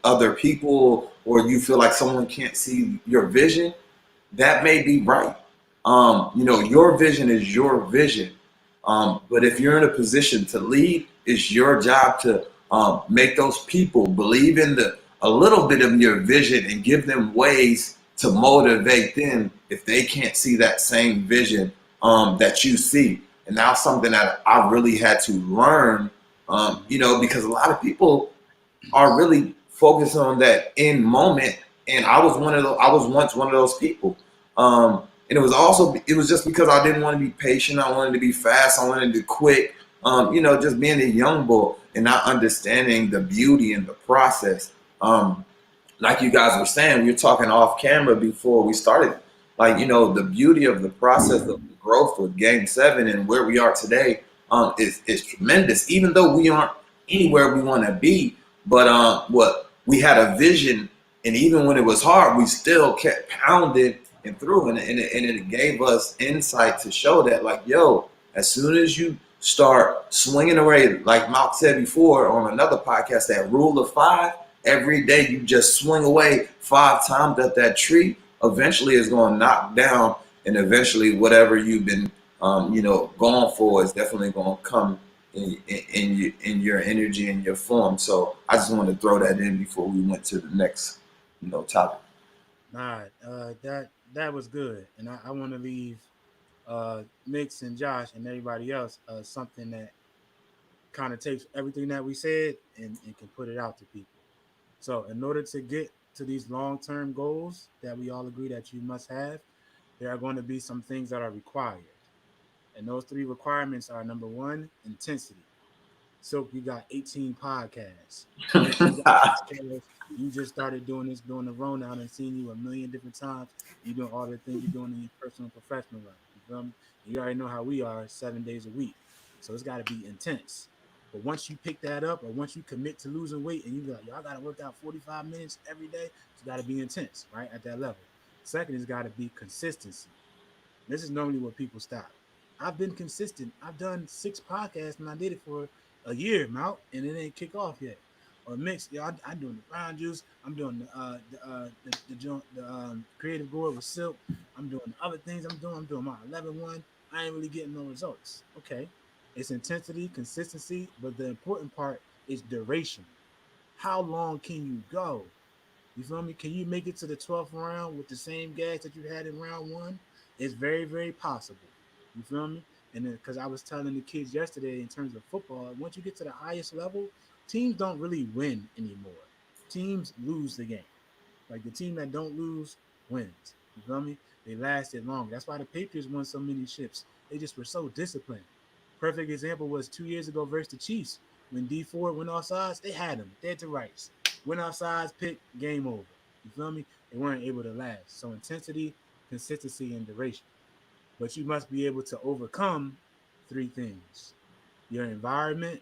other people, or you feel like someone can't see your vision, that may be right. Your vision is your vision. But if you're in a position to lead, it's your job to make those people believe in a little bit of your vision and give them ways to motivate them if they can't see that same vision that you see. And that's something that I really had to learn, because a lot of people are really focused on that in moment. And I was once one of those people. And it was just because I didn't want to be patient. I wanted to be fast. I wanted to quick. Just being a young boy and not understanding the beauty in the process. Like you guys were saying, we were talking off camera before we started. Like, the beauty of the process of the growth with Game 7 and where we are today is tremendous. Even though we aren't anywhere we want to be, but what we had a vision, and even when it was hard, we still kept pounding and through, and it gave us insight to show that, like, yo, as soon as you start swinging away, like Malk said before on another podcast, that rule of five, every day you just swing away 5 times at that tree, eventually it's going to knock down, and eventually whatever you've been, going for is definitely going to come in your energy and your form. So I just wanted to throw that in before we went to the next, topic. Nah, that was good, and I want to leave Mix and Josh and everybody else something that kind of takes everything that we said and can put it out to people. So, in order to get to these long term goals that we all agree that you must have, there are going to be some things that are required. And those three requirements are number one, intensity. Silk, you got 18 podcasts. Mix, you got podcasts. You just started doing this during the Rona. I've seen you a million different times. You doing all the things you're doing in your personal and professional life. You feel me? You already know how we are 7 days a week. So it's got to be intense. But once you pick that up, or once you commit to losing weight and you be like, y'all got to work out 45 minutes every day, it's got to be intense, right? At that level. Second, it's got to be consistency. This is normally where people stop. I've been consistent. I've done 6 podcasts and I did it for a year, Mount, and it ain't kick off yet. Or mix, I'm doing the brown juice. I'm doing the Creative Gourd with silk. I'm doing the other things. I'm doing my 11 one. I ain't really getting no results. Okay, it's intensity, consistency, but the important part is duration. How long can you go? You feel me? Can you make it to the 12th round with the same gas that you had in round one? It's very, very possible. You feel me? And then, because I was telling the kids yesterday in terms of football, once you get to the highest level, teams don't really win anymore. Teams lose the game. Like the team that don't lose wins. You feel me? They lasted long. That's why the Patriots won so many ships. They just were so disciplined. Perfect example was 2 years ago versus the Chiefs. When D Ford went off sides, they had him dead to rights. Went off sides, pick, game over. You feel me? They weren't able to last. So intensity, consistency, and duration. But you must be able to overcome three things: your environment,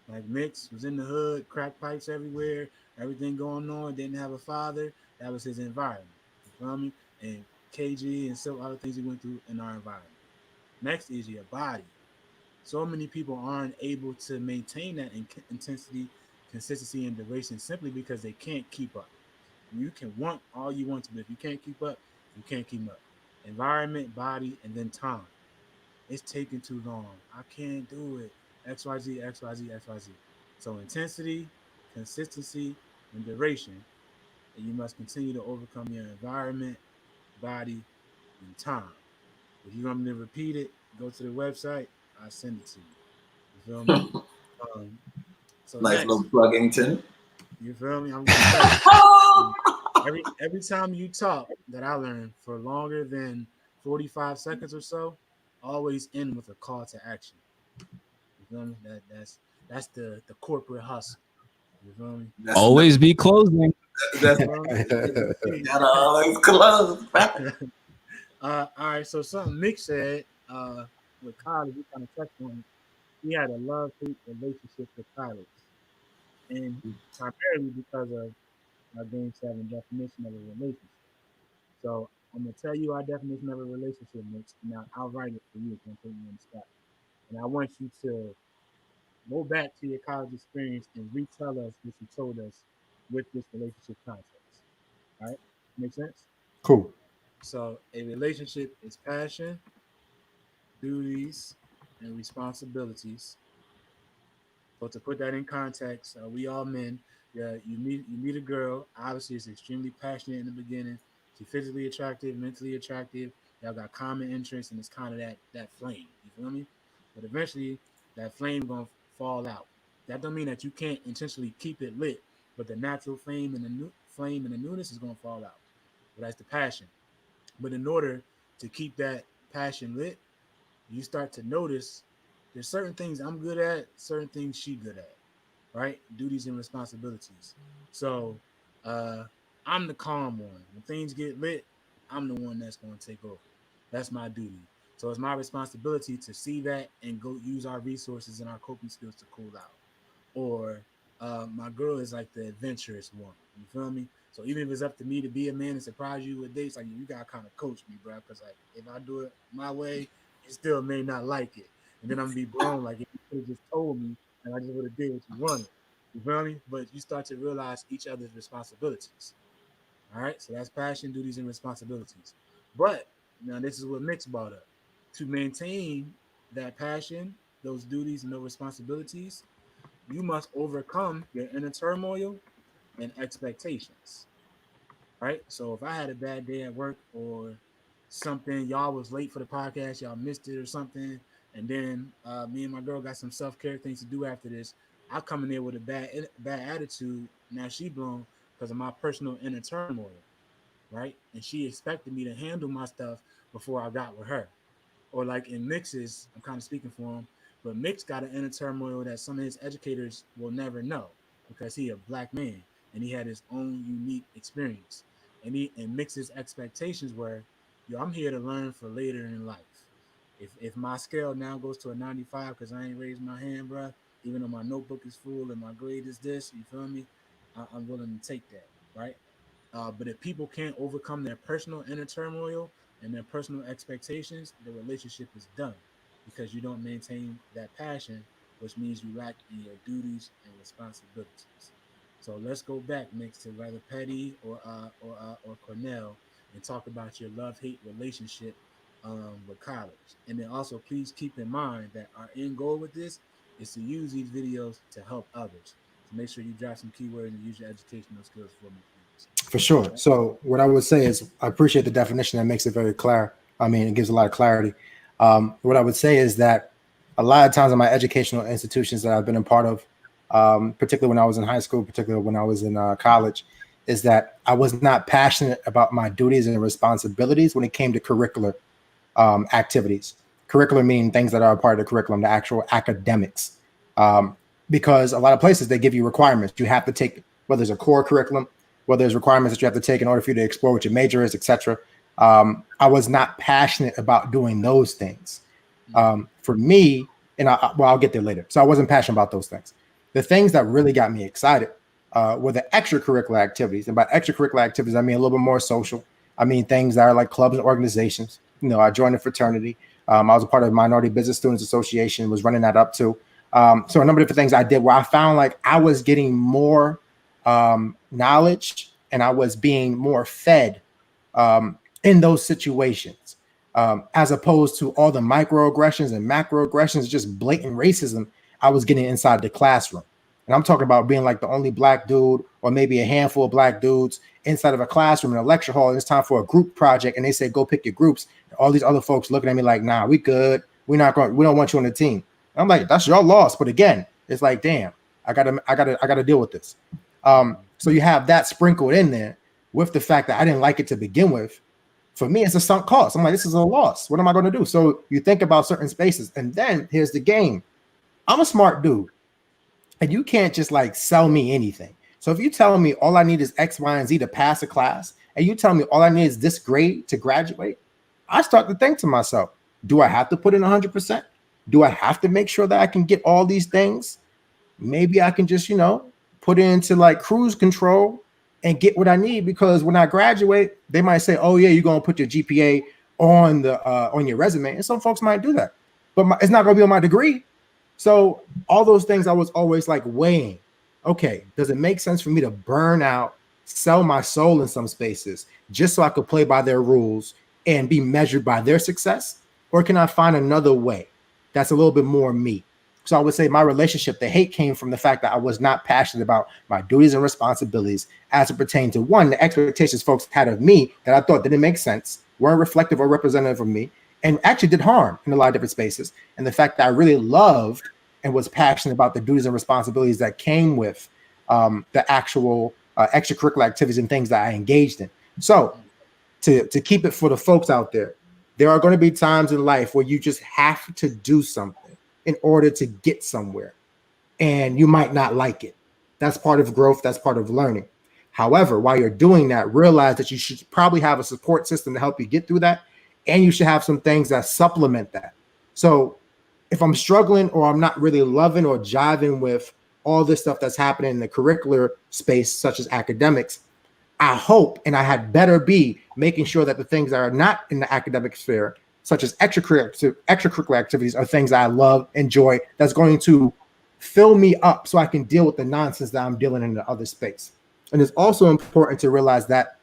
like Mix was in the hood, crack pipes everywhere, everything going on, didn't have a father. That was his environment. You feel me? And KG and so other things he went through in our environment. Next is your body. So many people aren't able to maintain that intensity, consistency, and duration simply because they can't keep up. You can want all you want to, but if you can't keep up, you can't keep up. Environment, body, and then time. It's taking too long. I can't do it. XYZ, XYZ, XYZ. So intensity, consistency, and duration. And you must continue to overcome your environment, body, and time. If you want me to repeat it, go to the website. I'll send it to you. You feel me? Um, so Nice little next, Pluggington. you feel me? I'm gonna tell you. Every time you talk that I learn for longer than 45 seconds or so, always end with a call to action. You feel me? That's the corporate hustle. You feel me? That's Always be closing. You that's feel me? gotta always close. All right. So something Mick said with college, we kind of touched on it. He had a love hate relationship with college, and primarily because of our game 7 definition of a relationship. So I'm gonna tell you our definition of a relationship, Mitch. Now I'll write it for you. Don't put me on the spot. And I want you to go back to your college experience and retell us what you told us with this relationship context. All right, make sense? Cool. So a relationship is passion, duties, and responsibilities. So to put that in context, we all men. Yeah, you meet a girl. Obviously, it's extremely passionate in the beginning. She's physically attractive, mentally attractive. Y'all got common interests, and it's kind of that flame. You feel me? But eventually, that flame gonna fall out. That don't mean that you can't intentionally keep it lit, but the natural flame and the new flame and the newness is gonna fall out. But that's the passion. But in order to keep that passion lit, you start to notice there's certain things I'm good at, certain things she good at, right? Duties and responsibilities. So uh, I'm the calm one. When things get lit, I'm the one that's going to take over. That's my duty. So it's my responsibility to see that and go use our resources and our coping skills to cool out. Or my girl is like the adventurous one. You feel me? So even if it's up to me to be a man and surprise you with dates, like you gotta kind of coach me, bro. Because like if I do it my way, you still may not like it, and then I'm gonna be blown. Like if you could have just told me, and I just would have did what you wanted. You feel me? But you start to realize each other's responsibilities. All right, so that's passion, duties, and responsibilities. But now this is what Mix brought up. To maintain that passion, those duties, and those responsibilities, you must overcome your inner turmoil and expectations, right? So if I had a bad day at work or something, y'all was late for the podcast, y'all missed it or something, and then me and my girl got some self care things to do after this, I come in there with a bad attitude. Now she blown because of my personal inner turmoil, right? And she expected me to handle my stuff before I got with her. Or like in Mix's, I'm kind of speaking for him, but Mix got an inner turmoil that some of his educators will never know because he a black man and he had his own unique experience. And Mix's expectations were, yo, I'm here to learn for later in life. If my scale now goes to a 95 because I ain't raised my hand, bro, even though my notebook is full and my grade is this, you feel me? I'm willing to take that, right? But if people can't overcome their personal inner turmoil and their personal expectations, the relationship is done because you don't maintain that passion, which means you lack in your duties and responsibilities. So let's go back next to rather Petty or Cornell and talk about your love hate relationship with college. And then also please keep in mind that our end goal with this is to use these videos to help others. So make sure you drop some keywords and use your educational skills for me, please. For sure. All right? So what I would say is I appreciate the definition that makes it very clear. I mean, it gives a lot of clarity. What I would say is that a lot of times in my educational institutions that I've been a part of, particularly when I was in high school, particularly when I was in college, is that I was not passionate about my duties and responsibilities when it came to curricular activities. Curriculum meaning things that are a part of the curriculum, the actual academics. Because a lot of places they give you requirements. You have to take, whether it's a core curriculum, whether there's requirements that you have to take in order for you to explore what your major is, etc. I was not passionate about doing those things. For me, and I'll get there later. So I wasn't passionate about those things. The things that really got me excited were the extracurricular activities. And by extracurricular activities, I mean a little bit more social. I mean things that are like clubs and organizations. You know, I joined a fraternity. I was a part of the Minority Business Students Association, was running that up too. So a number of different things I did where I found like I was getting more knowledge and I was being more fed in those situations, as opposed to all the microaggressions and macroaggressions, just blatant racism I was getting inside the classroom. And I'm talking about being like the only black dude or maybe a handful of black dudes inside of a classroom in a lecture hall. And it's time for a group project. And they say, go pick your groups. And all these other folks looking at me like, nah, we good. We don't want you on the team. And I'm like, that's your loss. But again, it's like, damn, I gotta deal with this. So you have that sprinkled in there with the fact that I didn't like it to begin with. For me, it's a sunk cost. I'm like, this is a loss. What am I going to do? So you think about certain spaces, and then here's the game. I'm a smart dude, and you can't just like sell me anything. So if you tell me all I need is X, Y, and Z to pass a class, and you tell me all I need is this grade to graduate, I start to think to myself, do I have to put in 100%? Do I have to make sure that I can get all these things? Maybe I can just, put it into like cruise control and get what I need, because when I graduate, they might say, "Oh yeah, you're gonna put your GPA on your resume," and some folks might do that, but it's not gonna be on my degree. So all those things I was always like weighing. Okay, does it make sense for me to burn out, sell my soul in some spaces just so I could play by their rules and be measured by their success, or can I find another way that's a little bit more me? So I would say my relationship, the hate came from the fact that I was not passionate about my duties and responsibilities as it pertained to, one, the expectations folks had of me that I thought didn't make sense, weren't reflective or representative of me, and actually did harm in a lot of different spaces. And the fact that I really loved and was passionate about the duties and responsibilities that came with the actual extracurricular activities and things that I engaged in. So to keep it for the folks out there are going to be times in life where you just have to do something in order to get somewhere, and you might not like it. That's part of growth, that's part of learning. However, while you're doing that, realize that you should probably have a support system to help you get through that, and you should have some things that supplement that. So if I'm struggling or I'm not really loving or jiving with all this stuff that's happening in the curricular space, such as academics, I hope and I had better be making sure that the things that are not in the academic sphere, such as extracurricular activities, are things that I love, enjoy, that's going to fill me up so I can deal with the nonsense that I'm dealing in the other space. And it's also important to realize that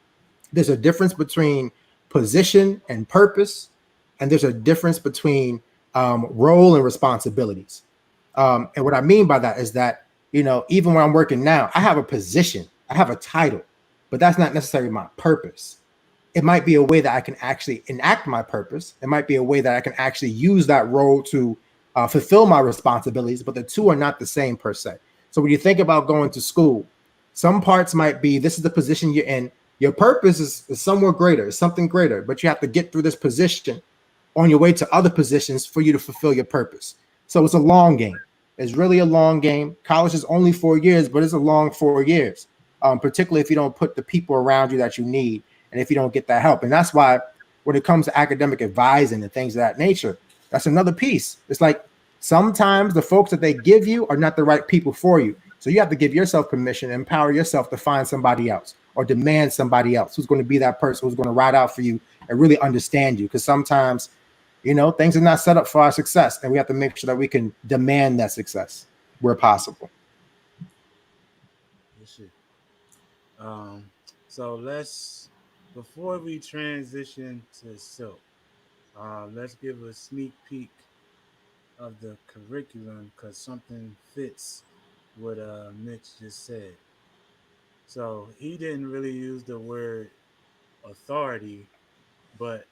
there's a difference between position and purpose, and there's a difference between role and responsibilities. And what I mean by that is that, even when I'm working now, I have a position, I have a title, but that's not necessarily my purpose. It might be a way that I can actually enact my purpose. It might be a way that I can actually use that role to fulfill my responsibilities, but the two are not the same per se. So when you think about going to school, some parts might be this is the position you're in. Your purpose is somewhere greater, is something greater, but you have to get through this position on your way to other positions for you to fulfill your purpose. So it's a long game. It's really a long game. College is only 4 years, but it's a long 4 years, particularly if you don't put the people around you that you need and if you don't get that help. And that's why when it comes to academic advising and things of that nature, that's another piece. It's like sometimes the folks that they give you are not the right people for you. So you have to give yourself permission, empower yourself to find somebody else or demand somebody else who's going to be that person who's going to ride out for you and really understand you. Because sometimes, things are not set up for our success, and we have to make sure that we can demand that success where possible. This shit. Um, so let's before we transition to silk, let's give a sneak peek of the curriculum because something fits what Mitch just said. So he didn't really use the word authority, but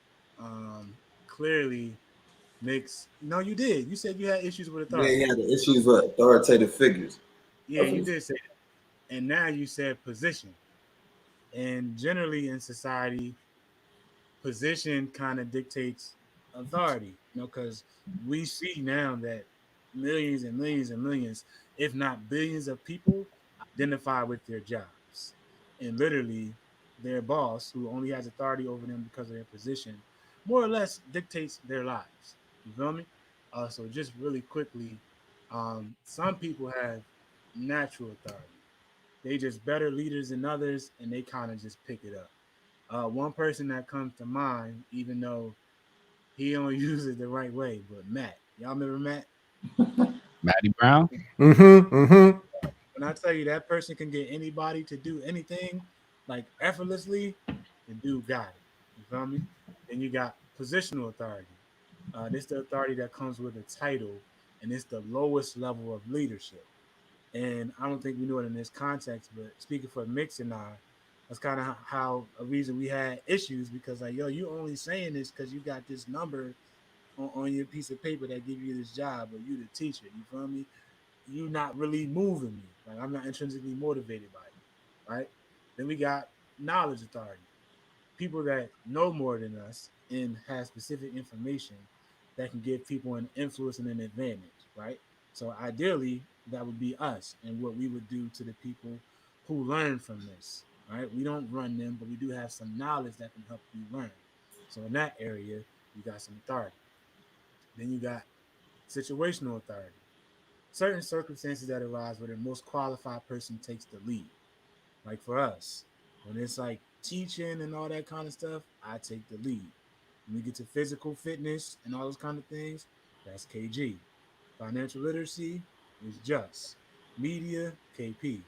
clearly makes no. You did. You said you had issues with Yeah, authority. he had the issues with authoritative figures. Yeah, That's you what did say that. And now you said position. And generally in society, position kind of dictates authority, because we see now that millions and millions and millions, if not billions of people identify with their jobs. And literally, their boss, who only has authority over them because of their position, more or less dictates their lives. You feel me? So, just really quickly, some people have natural authority. They just better leaders than others, and they kind of just pick it up. One person that comes to mind, even though he don't use it the right way, but Matt. Y'all remember Matt? Matty Brown. Mm-hmm. Mm-hmm. When I tell you that person can get anybody to do anything like effortlessly, the dude got it. You feel me? Then you got positional authority. This the authority that comes with a title, and it's the lowest level of leadership. And I don't think we know it in this context, but speaking for Mix and I, that's kind of how a reason we had issues because like, yo, you only saying this because you got this number on your piece of paper that give you this job, or you the teacher. You feel me? You not really moving me. Like I'm not intrinsically motivated by you, right? Then we got knowledge authority, people that know more than us and have specific information that can give people an influence and an advantage, right? So ideally, that would be us and what we would do to the people who learn from this, right? We don't run them, but we do have some knowledge that can help you learn. So in that area, you got some authority. Then you got situational authority. Certain circumstances that arise where the most qualified person takes the lead. Like for us, When it's like teaching and all that kind of stuff, I take the lead. When we get to physical fitness and all those kind of things, that's KG. Financial literacy is Just. Media, KP.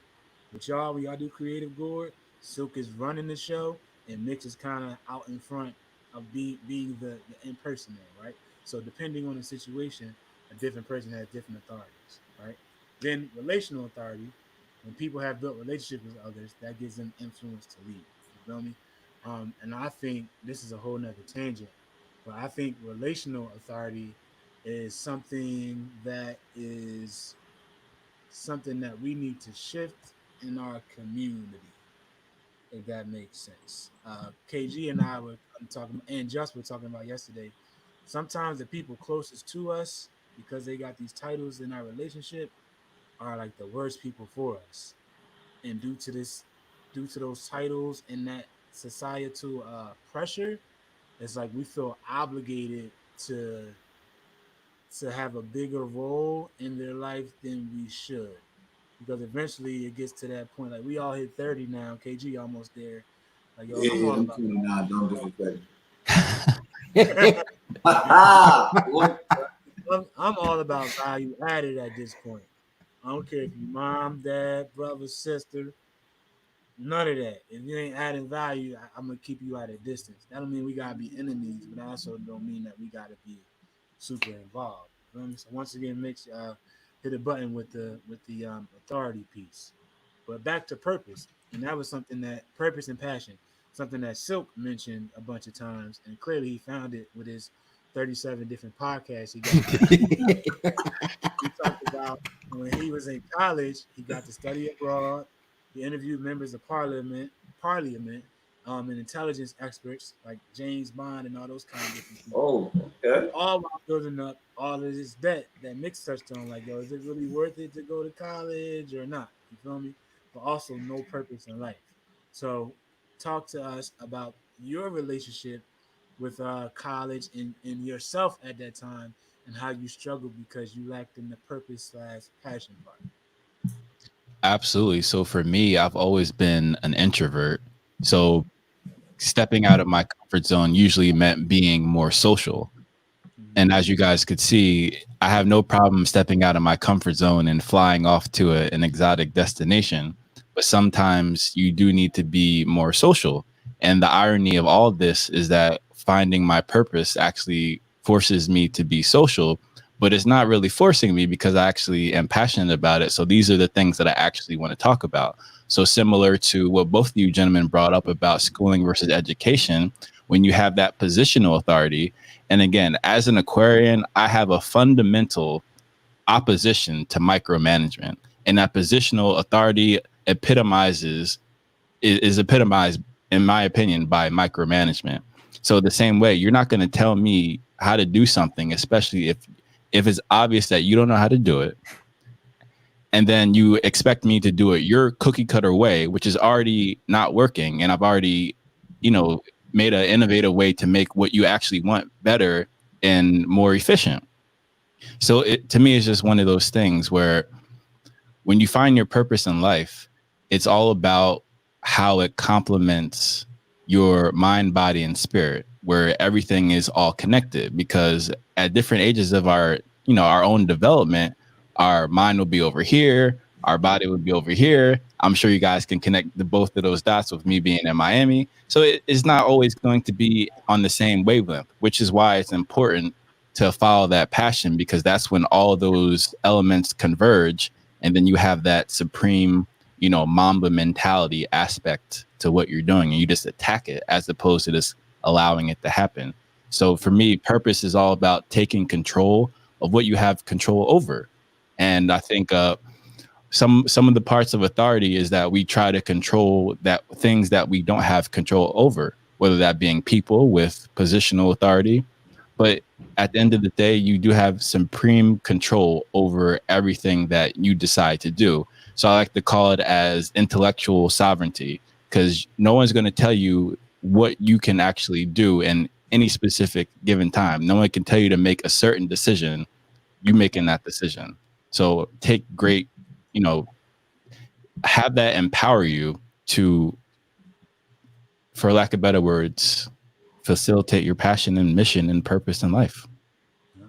With y'all, we all do Creative Gourd. Silk is running the show, and Mitch is kind of out in front of being the impersonator, right? So depending on the situation, a different person has different authorities, right? Then relational authority, when people have built relationships with others, that gives them influence to lead. You feel me? And I think this is a whole nother tangent, but I think relational authority is something that we need to shift in our community, if that makes sense. KG and I were talking, and Just were talking about yesterday. Sometimes the people closest to us, because they got these titles in our relationship, are like the worst people for us. And due to those titles and that societal pressure, it's like we feel obligated to to have a bigger role in their life than we should. Because eventually it gets to that point. Like we all hit 30 now. KG almost there. Like yo, I'm Yeah, all I'm about 29. Don't disrespect me. What? I'm all about value added at this point. I don't care if you mom, dad, brother, sister, none of that. If you ain't adding value, I'm gonna keep you at a distance. That don't mean we gotta be enemies, but also don't mean that we gotta be super involved. You feel me? So once again, Mitch hit a button with the authority piece. But back to purpose, and that was something that purpose and passion, something that Silk mentioned a bunch of times, and clearly he found it with his 37 different podcasts he got going on. He talked about when he was in college, he got to study abroad. He interviewed members of parliament, and intelligence experts like James Bond and all those kind of different people, Oh, okay. all while building up all of this debt that Mix touched on. Like, yo, is it really worth it to go to college or not? You feel me? But also no purpose in life. So, talk to us about your relationship with college and yourself at that time and how you struggled because you lacked in the purpose slash passion part. Absolutely. So for me, I've always been an introvert. So stepping out of my comfort zone usually meant being more social. Mm-hmm. And as you guys could see, I have no problem stepping out of my comfort zone and flying off to an exotic destination. But sometimes you do need to be more social. And the irony of all of this is that finding my purpose actually forces me to be social, but it's not really forcing me because I actually am passionate about it. So these are the things that I actually want to talk about. So similar to what both of you gentlemen brought up about schooling versus education, when you have that positional authority, and again, as an Aquarian, I have a fundamental opposition to micromanagement. And that positional authority epitomizes is epitomized, in my opinion, by micromanagement. So the same way, you're not going to tell me how to do something, especially if it's obvious that you don't know how to do it, and then you expect me to do it your cookie cutter way, which is already not working. And I've already, you know, made an innovative way to make what you actually want better and more efficient. So it, to me, it's just one of those things where when you find your purpose in life, it's all about how it complements your mind, body, and spirit, where everything is all connected. Because at different ages of our, you know, our own development, our mind will be over here, our body will be over here. I'm sure you guys can connect the both of those dots with me being in Miami. So it is not always going to be on the same wavelength, which is why it's important to follow that passion, because that's when all those elements converge, and then you have that supreme, you know, Mamba mentality aspect to what you're doing, and you just attack it as opposed to just allowing it to happen. So for me, purpose is all about taking control of what you have control over. And I think some of the parts of authority is that we try to control that things that we don't have control over, whether that being people with positional authority. But at the end of the day, you do have supreme control over everything that you decide to do. So I like to call it as intellectual sovereignty, because no one's going to tell you what you can actually do in any specific given time. No one can tell you to make a certain decision. You making that decision. So take great, you know, have that empower you to for lack of better words, facilitate your passion and mission and purpose in life. Yeah.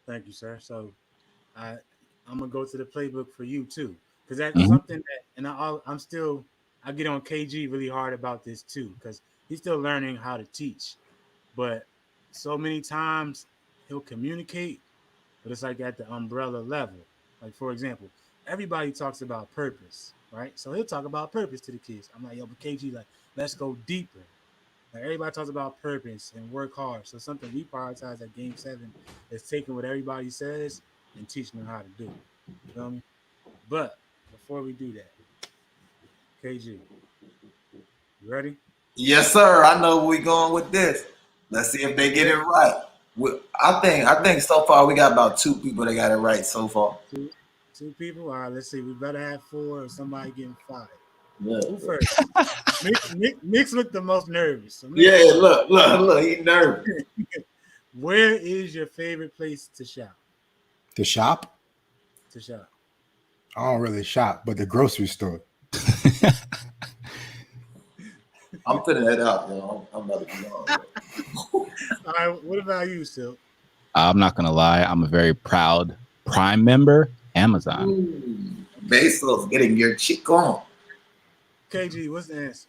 Thank you, sir. So I I'm gonna go to the playbook for you too, because that's Mhm. something that, and I'm still I get on KG really hard about this too, because he's still learning how to teach, but so many times he'll communicate, but it's like at the umbrella level. Like for example, everybody talks about purpose, right? So he'll talk about purpose to the kids. I'm like, yo, but KG, like, let's go deeper. Like everybody talks about purpose and work hard. So something we prioritize at Game 7 is taking what everybody says and teaching them how to do it. You feel me? But before we do that, KG, you ready? Yes, sir. I know where we going with this. Let's see if they get it Where right. I think where so far we got about two people that got it right so far. two two people? All right, let's see. We better have four or somebody getting fired. Yeah, Who first? Mix looked the most nervous. So Mix, yeah. go ahead. Look. He nervous. Where is your favorite place to shop? The shop? To shop. I don't really shop, but the grocery store. I'm putting that out. I'm about to be on. All right. What about you, Silk? I'm not gonna lie, I'm a very proud Prime member. Amazon. Okay. Bezos getting your chick on. KG, what's the answer?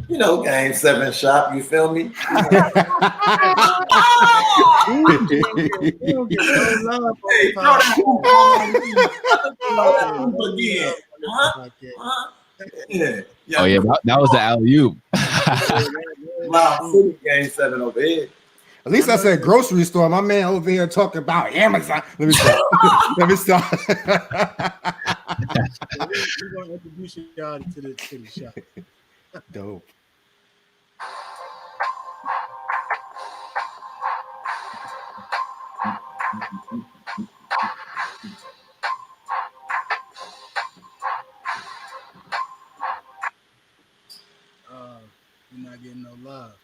Game 7 shop. You feel me? We don't get no love on the Hey, throw that hoop podcast. on. We Throw don't that get hoop no again. love on this Huh? podcast. Huh? Yeah. Oh Yeah. yeah, that was the alley oop. Yeah, that Loud ooh. City Game 7 over here. At I least I know said you. grocery store. My man over here talking about Amazon. Let me stop. Let me stop. We're gonna introduce y'all to the shop. Dope. We're not getting no love.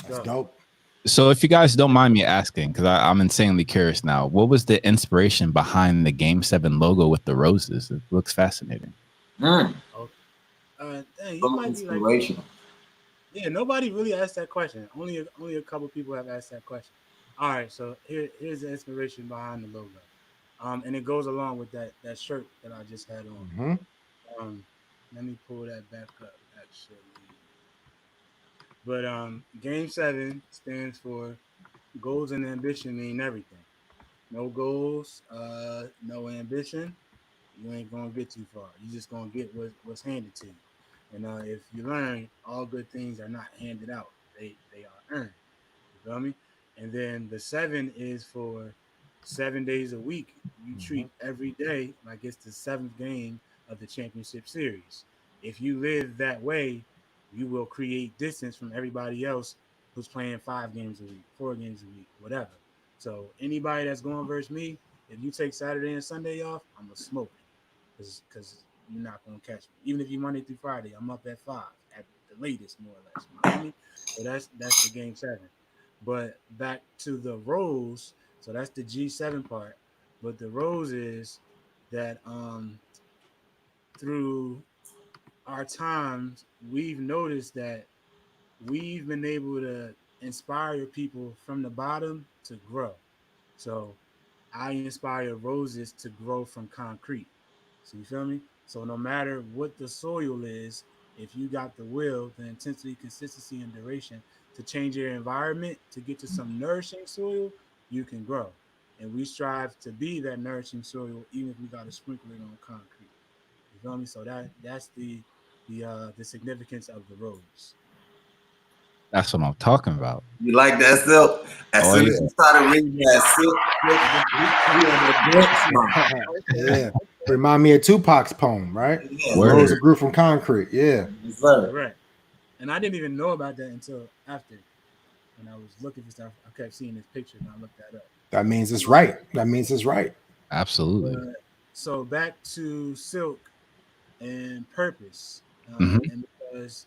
That's Go. dope. So if you guys don't mind me asking, because I'm insanely curious now, what was the inspiration behind the Game 7 logo with the roses? It looks fascinating. Mm, Oh, dang, you so might be like, inspirational. yeah. Nobody really asked that question. Only a couple people have asked that question. All right, so here's the inspiration behind the logo, and it goes along with that shirt that I just had on. Hmm. Let me pull that back up actually. But Game 7 stands for goals and ambition mean everything. No goals, no ambition, you ain't gonna get too far. You just gonna get what's handed to you. And if you learn, all good things are not handed out; they are earned. You feel me? And then the 7 is for 7 days a week. You Hmm. treat every day like it's the seventh game of the championship series. If you live that way, you will create distance from everybody else who's playing 5 games a week, 4 games a week, whatever. So anybody that's going versus me, if you take Saturday and Sunday off, I'm gonna smoke you, because you're not gonna catch me. Even if you Monday through Friday, I'm up at 5 at the latest, more or less. You feel me? So that's the Game 7. But back to the roles, so that's the G7 part. But the roles is that through our times, we've noticed that we've been able to inspire people from the bottom to grow. So I inspire roses to grow from concrete. So you feel me? So no matter what the soil is, if you got the will, the intensity, consistency, and duration to change your environment to get to some nourishing soil, you can grow. And we strive to be that nourishing soil, even if we got to sprinkle it on concrete. You feel me? So that's the significance of the rose. That's what I'm talking about. You like that silk? As Oh soon as yeah. you started reading that silk, he on the dance floor. Okay, Yeah. okay. Remind me of Tupac's poem, right? Yeah, The rose Word. that grew from concrete. Yeah. yes, sir. Correct. And I didn't even know about that until after when I was looking for stuff. I kept seeing this picture and I looked that up. That means it's right. That means it's right. Absolutely. But so back to silk and purpose, Hmm. and because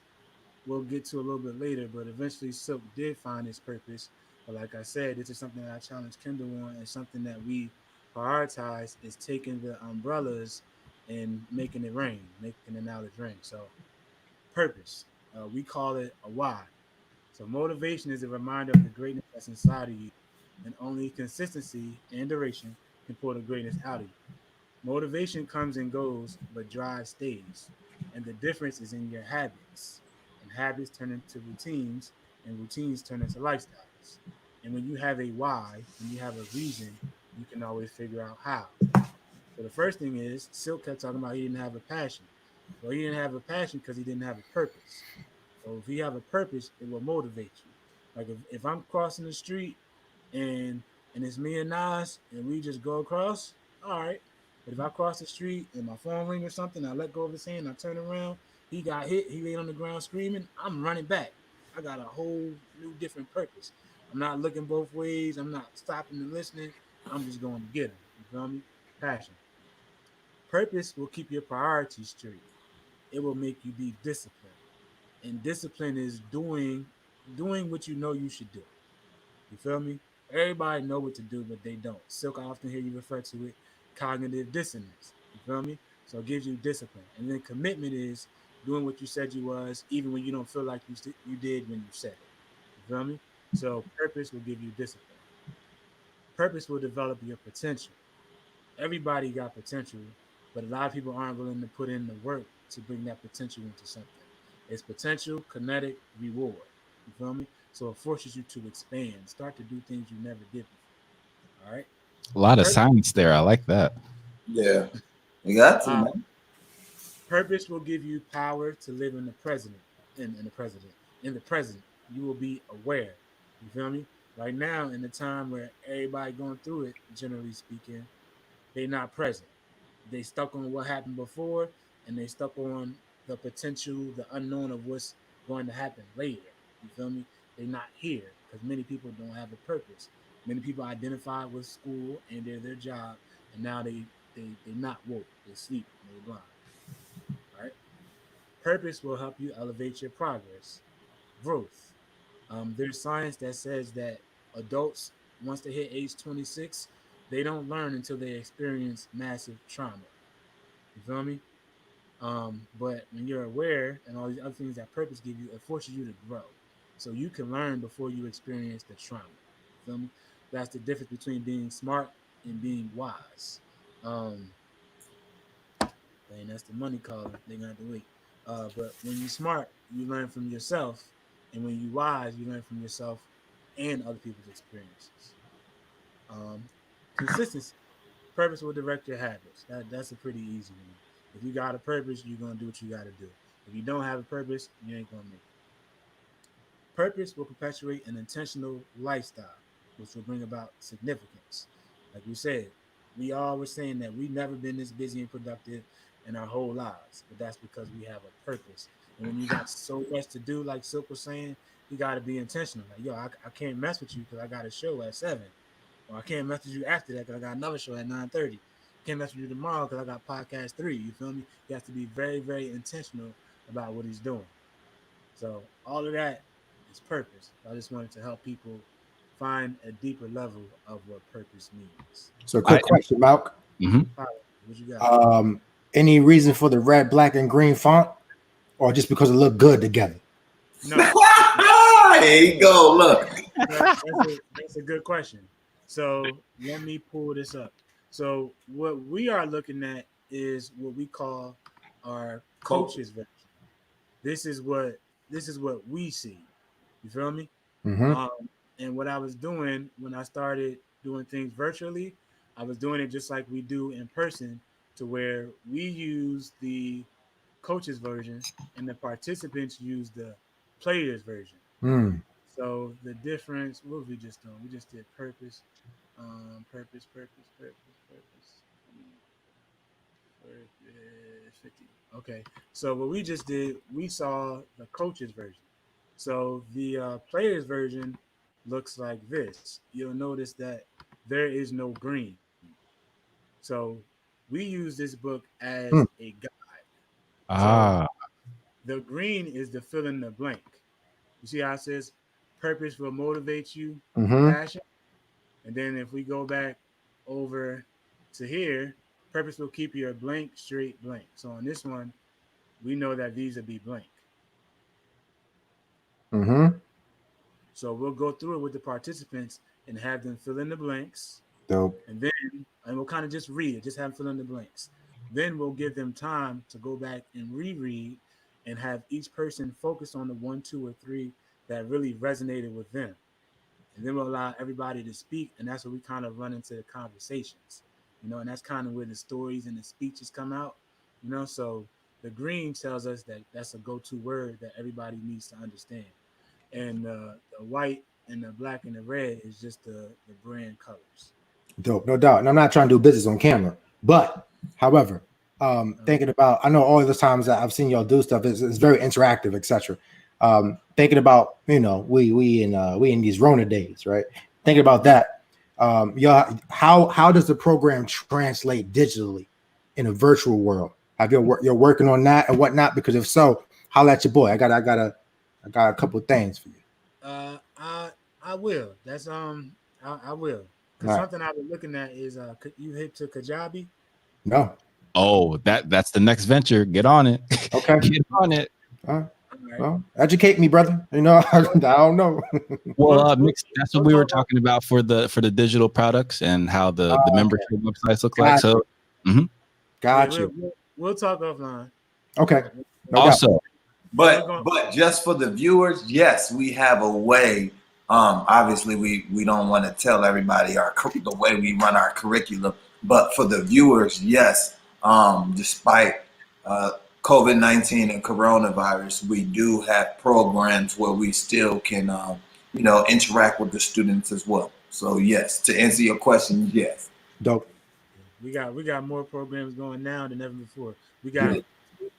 we'll get to a little bit later, but eventually silk did find its purpose. But like I said, this is something that I challenge Kendall on, and something that we prioritize is taking the umbrellas and making it rain, making the knowledge rain. So purpose, we call it a why. So motivation is a reminder of the greatness that's inside of you, and only consistency and duration can pull the greatness out of you. Motivation comes and goes, but drive stays. And the difference is in your habits. And habits turn into routines, and routines turn into lifestyles. And when you have a why, when you have a reason, you can always figure out how. So the first thing is, Silk kept talking about he didn't have a passion. Well, he didn't have a passion because he didn't have a purpose. So if you have a purpose, it will motivate you. Like if I'm crossing the street and it's me and Nas and we just go across, all right. But if I cross the street and my phone ring or something, I let go of his hand, I turn around, he got hit, he laid on the ground screaming, I'm running back. I got a whole new different purpose. I'm not looking both ways. I'm not stopping and listening. I'm just going to get him. You feel me? Passion. Purpose will keep your priorities straight. It will make you be disciplined. And discipline is doing what you know you should do. You feel me? Everybody know what to do, but they don't. Silk, I often hear you refer to it, cognitive dissonance. You feel me? So it gives you discipline, and then commitment is doing what you said you was, even when you don't feel like you did when you said it. You feel me? So purpose will give you discipline. Purpose will develop your potential. Everybody got potential, but a lot of people aren't willing to put in the work to bring that potential into something. It's potential, kinetic, reward. You feel me? So it forces you to expand, start to do things you never did before. All right. A lot of Purpose, science there. I like that. Yeah, you got to, uh, man. purpose will give you power to live in the present. In the president, in the present, you will be aware. You feel me? Right now, in the time where everybody going through it, generally speaking, they not present. They stuck on what happened before, and they stuck on the potential, the unknown of what's going to happen later. You feel me? They not here because many people don't have a purpose. Many people identify with school and their job, and now they not woke. They sleep. They blind. All right. Purpose will help you elevate your progress, growth. There's science that says that adults, once they hit age 26, they don't learn until they experience massive trauma. You feel me? But when you're aware and all these other things that purpose give you, it forces you to grow. So you can learn before you experience the trauma. You feel me? That's the difference between being smart and being wise. Um, and that's the money calling. They're gonna have to wait. But when you're smart, you learn from yourself, and when you wise, you learn from yourself and other people's experiences. Um, consistency. Purpose will direct your habits. That's a pretty easy one. If you got a purpose, you're gonna do what you gotta do. If you don't have a purpose, you ain't gonna make it. Purpose will perpetuate an intentional lifestyle, which will bring about significance. Like we said, we all were saying that we've never been this busy and productive in our whole lives, but that's because we have a purpose. And when you got so much to do, like Silk was saying, you got to be intentional. Like, yo, I can't mess with you because I got a show at 7. Or I can't mess with you after that because I got another show at 9:30. Can't mess with you tomorrow because I got podcast 3. You feel me? He has to be very, very intentional about what he's doing. So all of that is purpose. I just wanted to help people find a deeper level of what purpose means. So, I quick question, Malk. mhm. What you got? Any reason for the red, black, and green font, or just because it look good together? No, There you go. Look, that's a good question. So let me pull this up. So what we are looking at is what we call our coach. coaches version. This is what this is what we see. You feel me? Mm-hmm. Um, and what I was doing when I started doing things virtually, I was doing it just like we do in person, to where we use the coaches version and the participants use the players version. Mm. So the difference, what have we just done? We just did purpose, purpose. Purpose 50. Okay. So what we just did, we saw the coach's version. So the player's version looks like this. You'll notice that there is no green. So we use this book as Mm. a guide. So Ah, the green is the fill in the blank. You see how it says purpose will motivate you, Mm-hmm. passion? And then if we go back over to here, purpose will keep you a blank, straight blank. So on this one, we know that these will be blank. Mm-hmm. So we'll go through it with the participants and have them fill in the blanks. Dope. And we'll kind of just read it, just have them fill in the blanks. Then we'll give them time to go back and reread and have each person focus on the one, two, or three that really resonated with them. And then we'll allow everybody to speak, and that's where we kind of run into the conversations, and that's kind of where the stories and the speeches come out. So the green tells us that that's a go-to word that everybody needs to understand, and the white and the black and the red is just the brand colors. Dope, no doubt. And I'm not trying to do business on camera, but however, thinking about, I know all the times that I've seen y'all do stuff, it's very interactive, etc. Thinking about, we in these Rona days, right? Thinking about that, y'all, how does the program translate digitally in a virtual world? Have you're working on that and whatnot? Because if so, holla at your boy. I got a couple of things for you. I will. I will. All Because right. something I was looking at is you hip to Kajabi? No. oh, that's the next venture. Get on it. Okay. Get on it. All right. All right. Well, educate me, brother. I don't know. Well, We'll, mix, that's what we'll we were talk off. talking about for the digital products and how the Okay. membership websites look like. Got So, Yeah, Got we'll, you. we'll, we'll talk offline. Okay. No doubt. also, So we're But going. but just for the viewers, yes, we have a way. Obviously, we don't want to tell everybody the way we run our curriculum, but for the viewers, yes. Despite uh, COVID-19 and coronavirus, we do have programs where we still can interact with the students as well. So yes, to answer your question, yes. Dope. We got more programs going now than ever before. We got Yeah.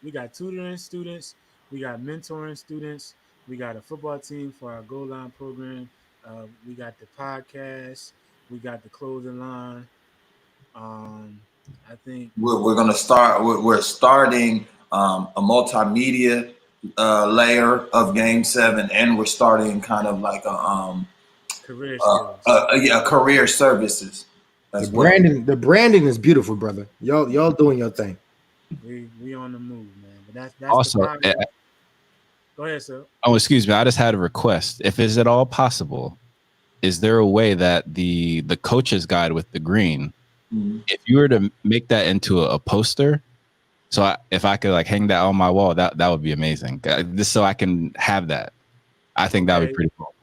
we got tutoring students, we got mentoring students, we got a football team for our goal line program. We got the podcast, we got the clothing line. Um, I think We're going to start. We're starting a multimedia layer of Game Seven, and we're starting kind of like career skills. yeah, career services The as well. branding is beautiful, brother. Y'all doing your thing. We on the move, man. But that's the also, power. Go ahead, sir. oh, excuse me. I just had a request. If is at all possible, is there a way that the coach's guide with the green, Mhm. if you were to make that into a poster, so if I could like hang that on my wall, that would be amazing. Just so I can have that. I think that would be Okay, pretty cool.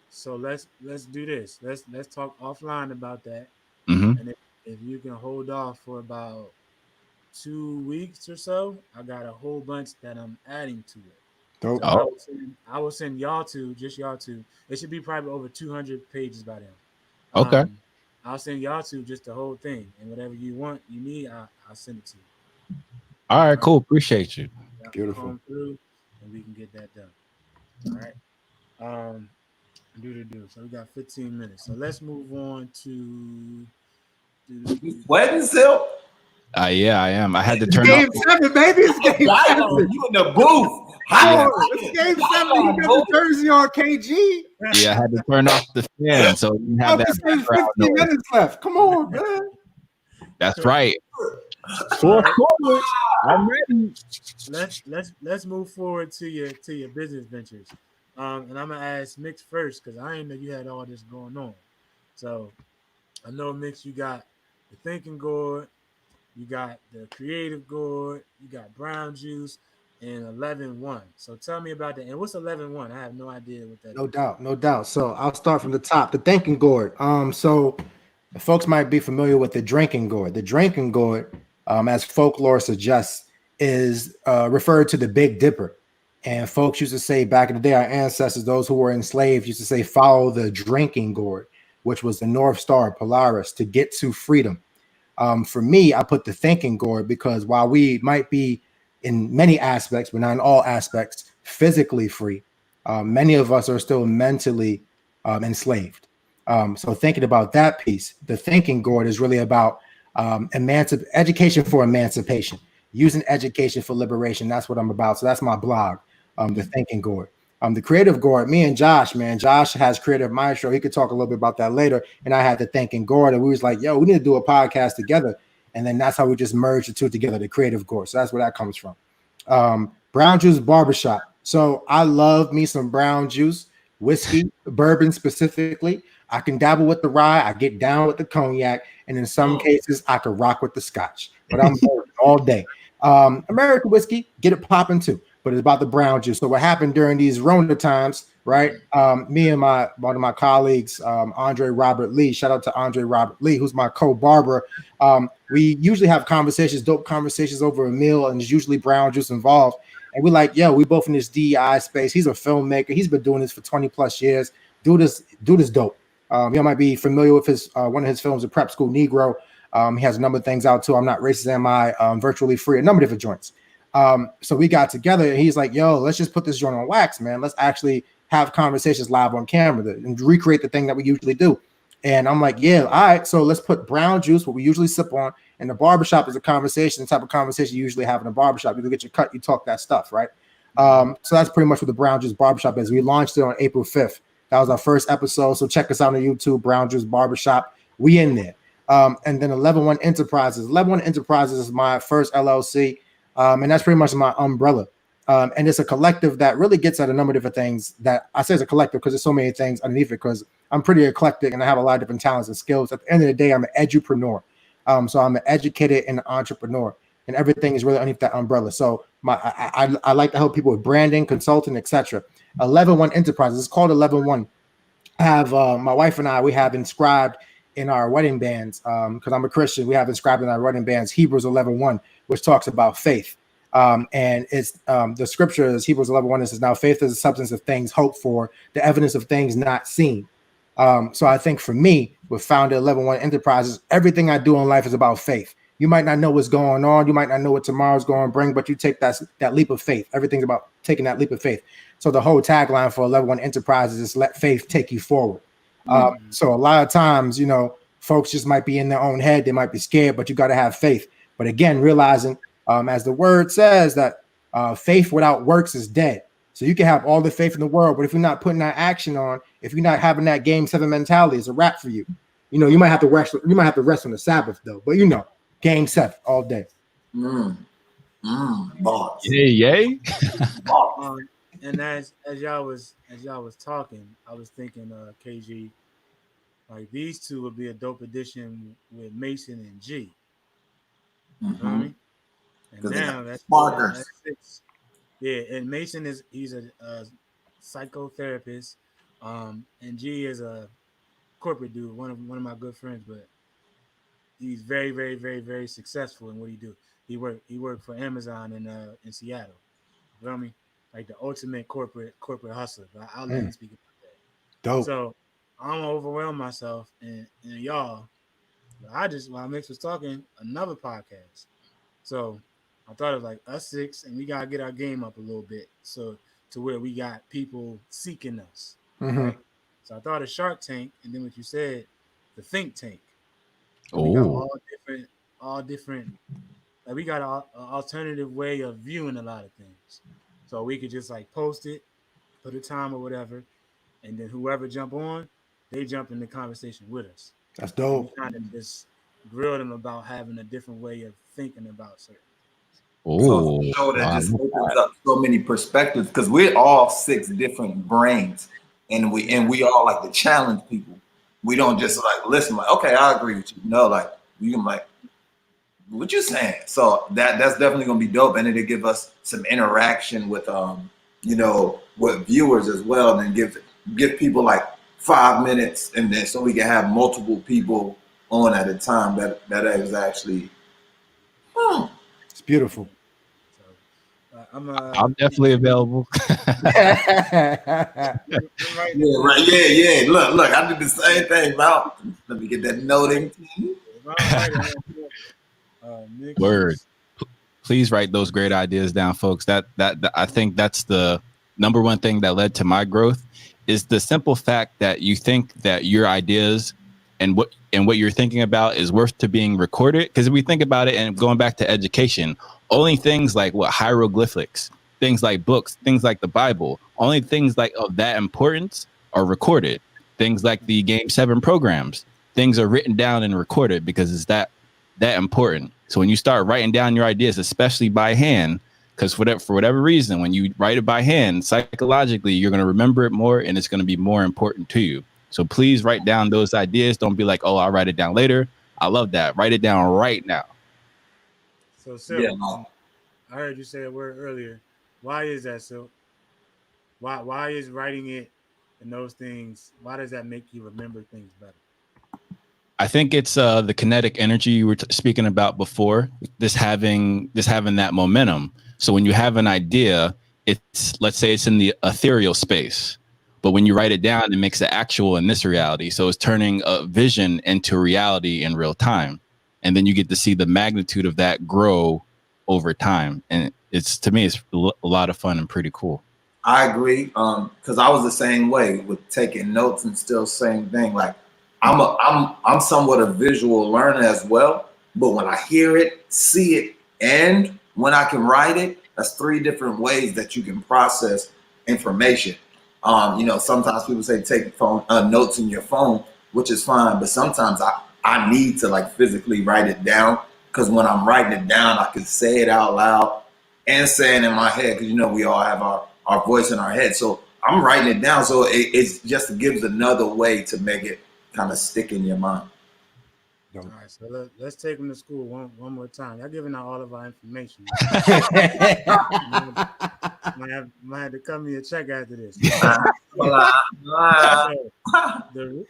so let's do this. Let's talk offline about that. Hmm. And if you can hold off for about 2 weeks or so, I got a whole bunch that I'm adding to it. So Dope. I Oh, will send I will send y'all to just y'all two. It should be probably over 200 pages by then. okay. I'll send y'all to just the whole thing, and whatever you want, you need, I'll send it to you. All right, All right, cool. Appreciate you. y'all can Beautiful. comb through, and we can get that done. All right. Um, do. So we got 15 minutes. So let's move on to You sweating still? Yeah, I am. I had to It's turn off. game 7, baby. It's game Damn, 7. you in the booth? Come Yeah, Hot? on. It's game 7. You got the jersey on, KG. yeah, I had to turn off the fan so you didn't have Up that to say background 15 noise. minutes left. Come on, man. That's right. All Four right. forward. I'm ready. Let's move forward to your business ventures. And I'm gonna ask Mix first because I didn't know you had all this going on. So I know Mix, you got the Thinking Gourd, you got the Creative Gourd, you got Brown Juice, and 11-1. So tell me about that. And what's 11-1? I have no idea what that No is. doubt, no doubt. So I'll start from the top. The thinking gourd. So folks might be familiar with the drinking gourd. The drinking gourd, as folklore suggests, is referred to the Big Dipper. And folks used to say back in the day, our ancestors, those who were enslaved, used to say, follow the drinking gourd, which was the North Star, Polaris, to get to freedom. For me, I put the thinking gourd because while we might be in many aspects, but not in all aspects, physically free, many of us are still mentally enslaved. So thinking about that piece, the thinking gourd is really about education for emancipation, using education for liberation. That's what I'm about. So that's my blog, the thinking gourd. The creative gourd, me and Josh, man. Josh has Creative Maestro. He could talk a little bit about that later. And I had the thinking gourd, and we was like, yo, we need to do a podcast together. And then that's how we just merged the two together, the creative gourd. So that's where that comes from. Brown Juice Barbershop. So I love me some brown juice, whiskey, bourbon specifically. I can dabble with the rye. I get down with the cognac. And in some cases, I could rock with the scotch. But I'm all day. American whiskey, get it popping too. But it's about the brown juice. So what happened during these Rona times, right? Me and one of my colleagues, Andre Robert Lee, shout out to Andre Robert Lee, who's my co-barber. We usually have conversations, dope conversations over a meal, and there's usually brown juice involved. And we're like, yo, we both in this DEI space. He's a filmmaker. He's been doing this for 20 plus years. Dude is dope. You might be familiar with his one of his films, The Prep School Negro. He has a number of things out too. I'm Not Racist, Am I? Virtually Free, a number of different joints. So we got together and he's like, yo, let's just put this joint on wax, man. Let's actually have conversations live on camera and recreate the thing that we usually do. And I'm like, yeah, all right. So let's put brown juice, what we usually sip on. And the barbershop is a conversation, the type of conversation you usually have in a barbershop. You go get your cut, you talk that stuff, right? So that's pretty much what the Brown Juice Barbershop is. We launched it on April 5th. That was our first episode. So check us out on YouTube, Brown Juice Barbershop. We in there. And then 11-1 Enterprises. 11-1 Enterprises is my first LLC. And that's pretty much my umbrella. And it's a collective that really gets at a number of different things that I say it's a collective because there's so many things underneath it because I'm pretty eclectic and I have a lot of different talents and skills. At the end of the day, I'm an edupreneur. So I'm an educated and an entrepreneur, and everything is really underneath that umbrella. So I like to help people with branding, consulting, etc. 11-1 Enterprises. It's called 11-1. I have my wife and I, we have inscribed in our wedding bands, because I'm a Christian, we have inscribed in our wedding bands Hebrews 11:1, which talks about faith. And it's the scripture is Hebrews 11:1. It says, now faith is the substance of things hoped for, the evidence of things not seen. So I think for me, with Founded 11-1 Enterprises, everything I do in life is about faith. You might not know what's going on. You might not know what tomorrow's going to bring, but you take that leap of faith. Everything's about taking that leap of faith. So the whole tagline for 11-1 Enterprises is let faith take you forward. So a lot of times, folks just might be in their own head. They might be scared, but you got to have faith. But again, realizing, as the word says, that faith without works is dead. So you can have all the faith in the world, but if you're not putting that action on, if you're not having that Game 7 mentality, it's a wrap for you. You might have to rest. You might have to rest on the Sabbath though. But Game 7 all day. Boss. Yay. And as y'all was talking, I was thinking, KG, like these two would be a dope addition with Mason and G. You know what I mean? And now that's 6. Yeah, and Mason he's a psychotherapist, and G is a corporate dude, one of my good friends, but he's very, very, very, very successful in what he do. He worked for Amazon in Seattle. You know what I mean? Like the ultimate corporate hustler. But I'll let him speak about that. Dope. So I'm gonna overwhelm myself and y'all. While Mix was talking, another podcast. So I thought of like us 6, and we gotta get our game up a little bit, so to where we got people seeking us. Right? So I thought of Shark Tank, and then what you said, the Think Tank. We got all different. Like we got an alternative way of viewing a lot of things. So we could just like post it, put a time or whatever, and then whoever jump on, they jump in the conversation with us. That's dope. And we kind of just grill them about having a different way of thinking about certain. So that just opens up so many perspectives because we're all 6 different brains, and we all like to challenge people. We don't just like listen like, okay, I agree with you. No, like we can like, what you saying? So that's definitely gonna be dope, and it'll give us some interaction with with viewers as well, and give people like 5 minutes, and then so we can have multiple people on at a time. That is actually it's beautiful. So I'm I'm definitely available. I'm writing it Yeah, down. right. Yeah, yeah. Look, I did the same thing, Val. Let me get that noting. If I don't write it, I'm gonna do Word. mixes. Please write those great ideas down, folks. That I think that's the number one thing that led to my growth is the simple fact that you think that your ideas and what you're thinking about is worth to being recorded. Because if we think about it, and going back to education, only things like what hieroglyphics, things like books, things like the Bible, only things like of that importance are recorded. Things like the Game 7 programs, things are written down and recorded because it's that important. So when you start writing down your ideas, especially by hand, because for whatever reason, when you write it by hand, psychologically, you're going to remember it more and it's going to be more important to you. So please write down those ideas. Don't be like, oh, I'll write it down later. I love that. Write it down right now. So Silk, Yeah, no. I heard you say a word earlier. Why is that, Silk? Why is writing it and those things? Why does that make you remember things better? I think it's the kinetic energy you were speaking about before. This having that momentum. So when you have an idea, it's let's say it's in the ethereal space, but when you write it down, it makes it actual in this reality. So it's turning a vision into reality in real time, and then you get to see the magnitude of that grow over time. And it's to me, it's a lot of fun and pretty cool. I agree. Because I was the same way with taking notes and still same thing. Like I'm somewhat a visual learner as well. But when I hear it, see it, and when I can write it, that's three different ways that you can process information. Sometimes people say take phone notes in your phone, which is fine, but sometimes I need to like physically write it down because when I'm writing it down, I can say it out loud and saying in my head because we all have our voice in our head. So I'm writing it down. So it's just gives another way to make it kind of stick in your mind. All right, so let's take them to school one more time. Y'all giving out all of our information. Might have to cut me a check after this. So the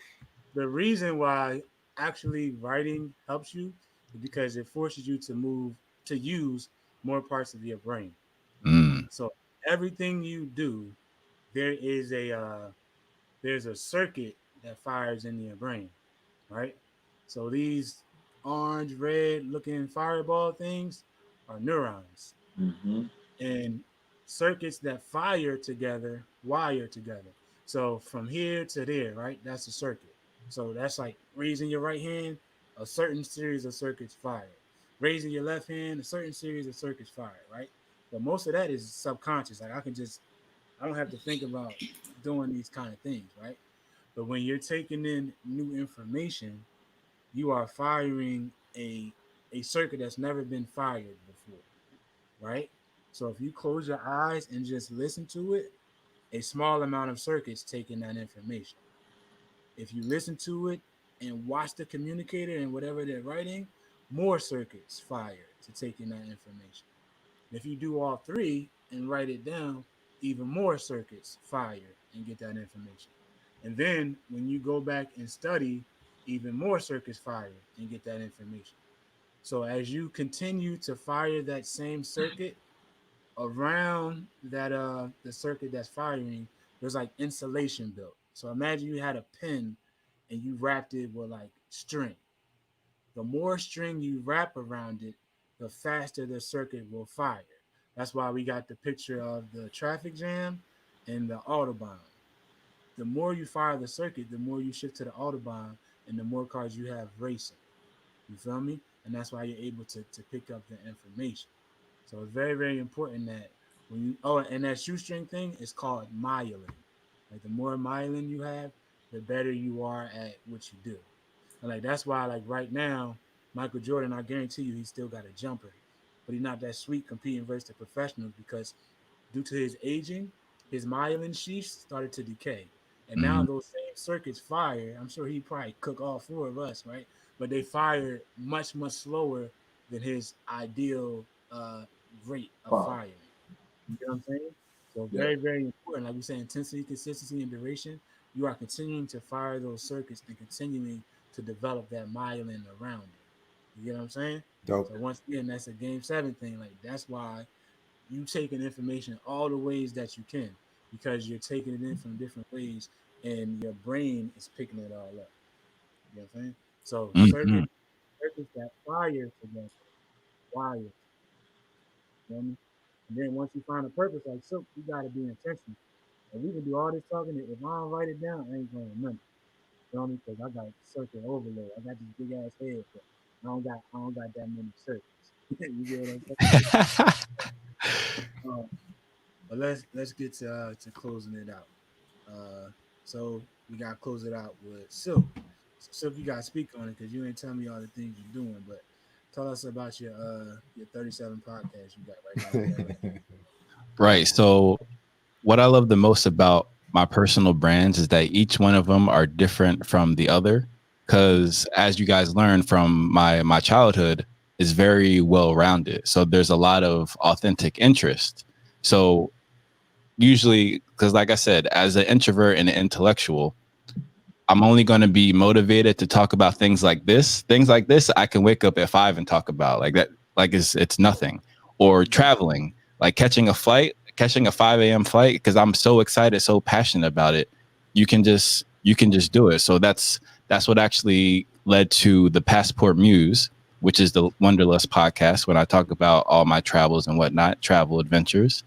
the reason why actually writing helps you is because it forces you to use more parts of your brain. Mm. So everything you do, there is there's a circuit that fires in your brain, right? So these orange red looking fireball things are neurons, Mm-hmm. and circuits that fire together wire together. So from here to there, right? That's a circuit. So that's like raising your right hand, a certain series of circuits fire. Raising your left hand, a certain series of circuits fire, right? But most of that is subconscious. Like I don't have to think about doing these kind of things, right? But when you're taking in new information, you are firing a circuit that's never been fired before, right? So if you close your eyes and just listen to it, a small amount of circuits taking that information. If you listen to it and watch the communicator and whatever they're writing, more circuits fire to take in that information. And if you do all three and write it down, even more circuits fire and get that information. And then when you go back and study, even more circuits fire and get that information. So as you continue to fire that same circuit, around that the circuit that's firing, there's like insulation built. So imagine you had a pin and you wrapped it with like string. The more string you wrap around it, the faster the circuit will fire. That's why we got the picture of the traffic jam and the autobahn. The more you fire the circuit, the more you shift to the autobahn, and the more cars you have racing. You feel me? And that's why you're able to pick up the information. So it's very, very important that when you and that shoestring thing is called myelin. Like the more myelin you have, the better you are at what you do. And like that's why like right now, Michael Jordan, I guarantee you he's still got a jumper. But he's not that sweet competing versus the professionals because due to his aging, his myelin sheaths started to decay. And now Mm. those same circuits fire. I'm sure he probably cook all four of us, right? But they fire much, much slower than his ideal rate of Wow. firing. You know what I'm saying? So Yeah. very, very important. Like we say, intensity, consistency, and duration. You are continuing to fire those circuits and continuing to develop that myelin around it. You get what I'm saying? Dope. So once again, that's a game 7 thing. Like that's why you taking information all the ways that you can because you're taking it in from different ways and your brain is picking it all up. You know what I'm saying? So Mhm. circuits that fire together, wires. You know what I mean? And then once you find a purpose like silk, you gotta be intentional. And we can do all this talking. If I don't write it down, I ain't gonna remember. You know what I mean? Because I got circuit overload. I got this big ass head, but I don't got that many circuits. You get what I'm saying? But let's get to closing it out. Uh, so we gotta close it out with Silk. So Silk, you gotta speak on it because you ain't telling me all the things you're doing, but tell us about your 37 podcast you got right now. What that right? Right. So what I love the most about my personal brands is that each one of them are different from the other. Because as you guys learn from my childhood, is very well rounded. So there's a lot of authentic interest. So usually, because like I said, as an introvert and an intellectual, I'm only going to be motivated to talk about things like this. Things like this, I can wake up at 5 and talk about like that. Like it's nothing. Or traveling, like catching a 5 a.m. flight, because I'm so excited, so passionate about it. You can just do it. So that's what actually led to the Passport Muse, which is the Wonderlust podcast. When I talk about all my travels and whatnot, travel adventures,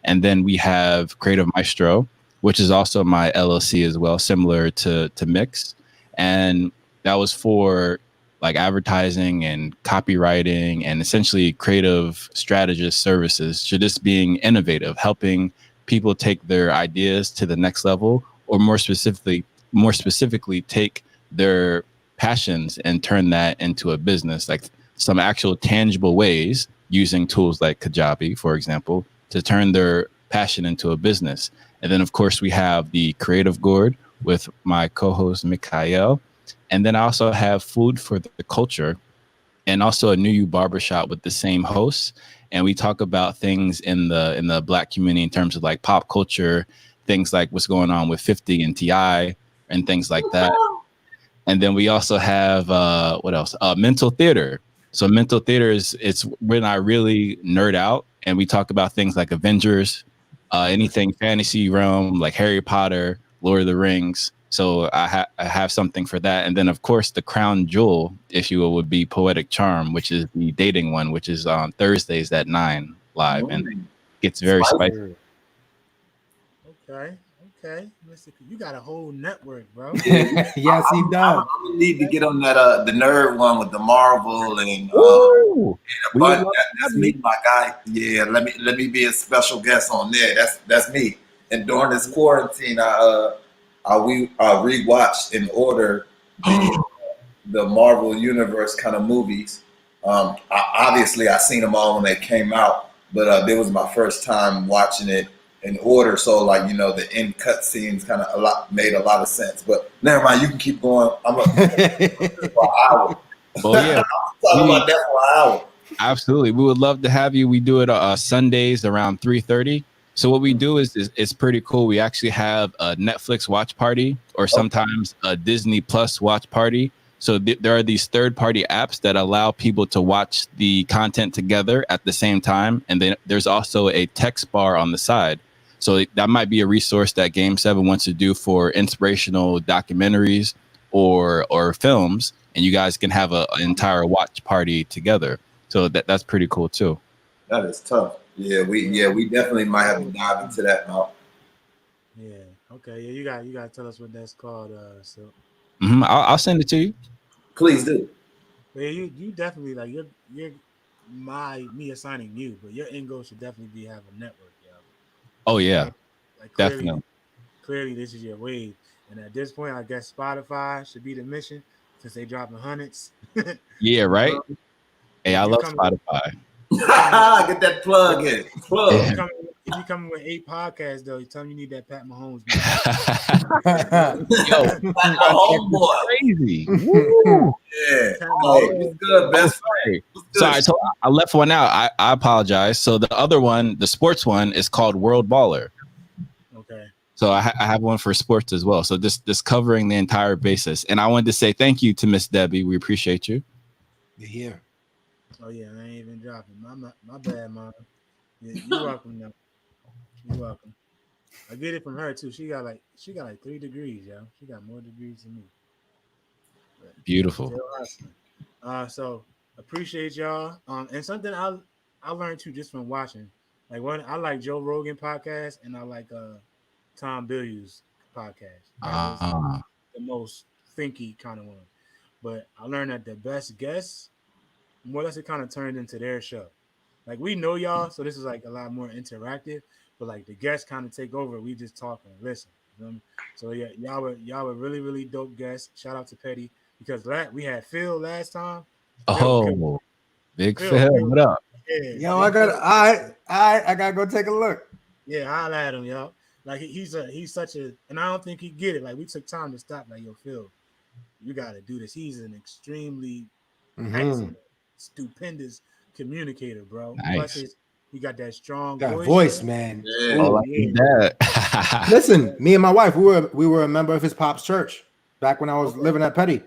and then we have Creative Maestro, which is also my LLC as well, similar to Mix. And that was for like advertising and copywriting and essentially creative strategist services. So just being innovative, helping people take their ideas to the next level, or more specifically take their passions and turn that into a business, like some actual tangible ways using tools like Kajabi, for example, to turn their passion into a business. And then, of course, we have the Creative Gourd with my co-host Mikael. And then I also have Food for the Culture, and also a New You Barbershop with the same hosts. And we talk about things in the Black community in terms of like pop culture, things like what's going on with 50 and Ti and things like that. And then we also have what else? Mental theater. So mental theater is it's when I really nerd out and we talk about things like Avengers, anything fantasy realm like Harry Potter, Lord of the Rings. So I have something for that. And then of course the crown jewel, if you will, would be Poetic Charm, which is the dating one, which is on Thursdays at 9 live, and it gets very spicy. Spicy. Okay, okay, Mister, you got a whole network, bro. Yes, he I'm does. gonna need to get on that the nerd one with the Marvel and Woo! We would but love to have that's you. me, my guy. Yeah, let me be a special guest on there. That's me. And during this quarantine, I rewatched in order the Marvel Universe kind of movies. Obviously, I seen them all when they came out, but it was my first time watching it in order. So, like the end cut scenes kind of made a lot of sense. But never mind, you can keep going. I'm gonna for an hour. Oh yeah, Talking we about that for an hour. absolutely. We would love to have you. We do it Sundays around 3:30. So what we do is it's pretty cool. We actually have a Netflix watch party or Okay. sometimes a Disney Plus watch party. So there are these third-party apps that allow people to watch the content together at the same time, and then there's also a text bar on the side. So that might be a resource that Game 7 wants to do for inspirational documentaries or films, and you guys can have an entire watch party together. So that's pretty cool too. That is tough. Yeah, we definitely might have to dive into that now. Yeah. Okay. Yeah, you got to tell us what that's called. So, I'll send it to you. Please do. but yeah, you definitely like you're my me assigning you, but your end goal should definitely be have a network, yo. Oh You know what I yeah, mean? Like definitely. clearly this is your wave, and at this point, I guess Spotify should be the mission since they dropping hundreds. You Yeah, right. know, Hey, I if you love coming Spotify. if you coming with Get that plug in. if Plug. you coming if you coming with 8 podcasts though, you tell me you need that Pat Mahomes music. Yo, Like my podcast is homeboy. crazy. Woo! Yeah. Pat Hey, what's Mahomes. good, Oh, best friend? sorry. What's good? Sorry, so I left one out. I apologize. So the other one, the sports one, is called World Baller. Okay. So I have one for sports as well. So just covering the entire basis. And I wanted to say thank you to Miss Debbie. We appreciate you. Yeah. Oh yeah, I ain't even dropping. My bad, mom. Yeah, you're welcome. Now. You're welcome. I get it from her too. She got like 3 degrees, yo. She got more degrees than me. But Beautiful. still hustling. So appreciate y'all. And something I learned too just from watching. Like one, I like Joe Rogan podcast, and I like Tom Bilyeu's podcast. Like those are Ah, the most thinky kind of ones. But I learned that the best guests, more or less, it kind of turned into their show. Like we know y'all, so this is like a lot more interactive. But like the guests kind of take over. We just talk and listen. You know what I mean? So yeah, y'all were really really dope guests. Shout out to Petty because we had Phil last time. Phil killed. oh, big Phil Phil, killed. what up? Yeah, Yo, I big got Phil. I gotta go take a look. Yeah, holla at him, yo. Like he's such a, and I don't think he get it. Like we took time to stop. Like yo, Phil, you got to do this. He's an extremely Mm-hmm. excellent, stupendous communicator, bro. Plus, Nice. he got that strong That voice, voice, yo. man. Yeah. Oh, Oh like yeah. that. Listen, me and my wife, we were a member of his pop's church back when I was Okay. living at Petty.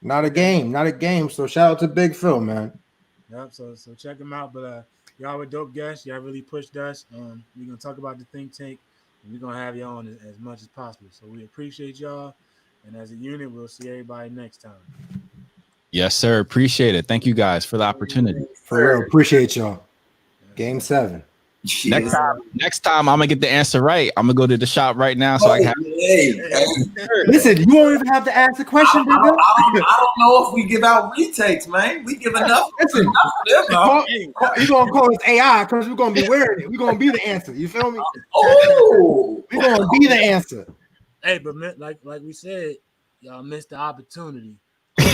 Not a Okay. game, not a game. So shout out to Big Phil, man. Yep. So check him out. But y'all were dope guests. Y'all really pushed us. We're gonna talk about the think tank, and we're gonna have y'all on as much as possible. So we appreciate y'all, and as a unit, we'll see everybody next time. Yes, sir. Appreciate it. Thank you guys for the opportunity. For real, appreciate y'all. Yes, Game sir. 7. Next Yes. All time, right. next time I'm gonna get the answer right. I'm gonna go to the shop right now so I can Oh, have hey, hey. it. Listen, you won't even have to ask the I, question, I, brother. I don't know if we give out retakes, man. We give enough, Listen, enough of them, though. Hey. you're gonna call us AI because we're gonna be wearing it. We're gonna be the answer. You feel me? Oh, We're gonna be the answer. Hey, but like we said, y'all missed the opportunity. We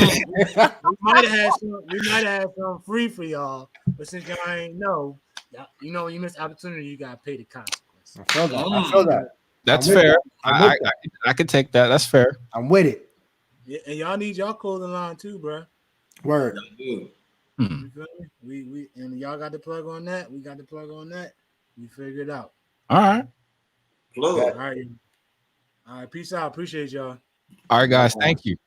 might have had some. We might have had some free for y'all, but since y'all ain't know, y'all, you know, when you miss opportunity, you gotta pay the consequence. I feel that. I feel mm. that. That's I'm with fair. that. I'm with that. I could take that. That's fair. I'm with it. Yeah, and y'all need y'all clothing line too, bro. Word. Good. Hmm. You feel me? We and y'all got the plug on that. We got the plug on that. We figured it out. All right. Plug. All right. All right. Peace out. Appreciate y'all. All right, guys. Thank you.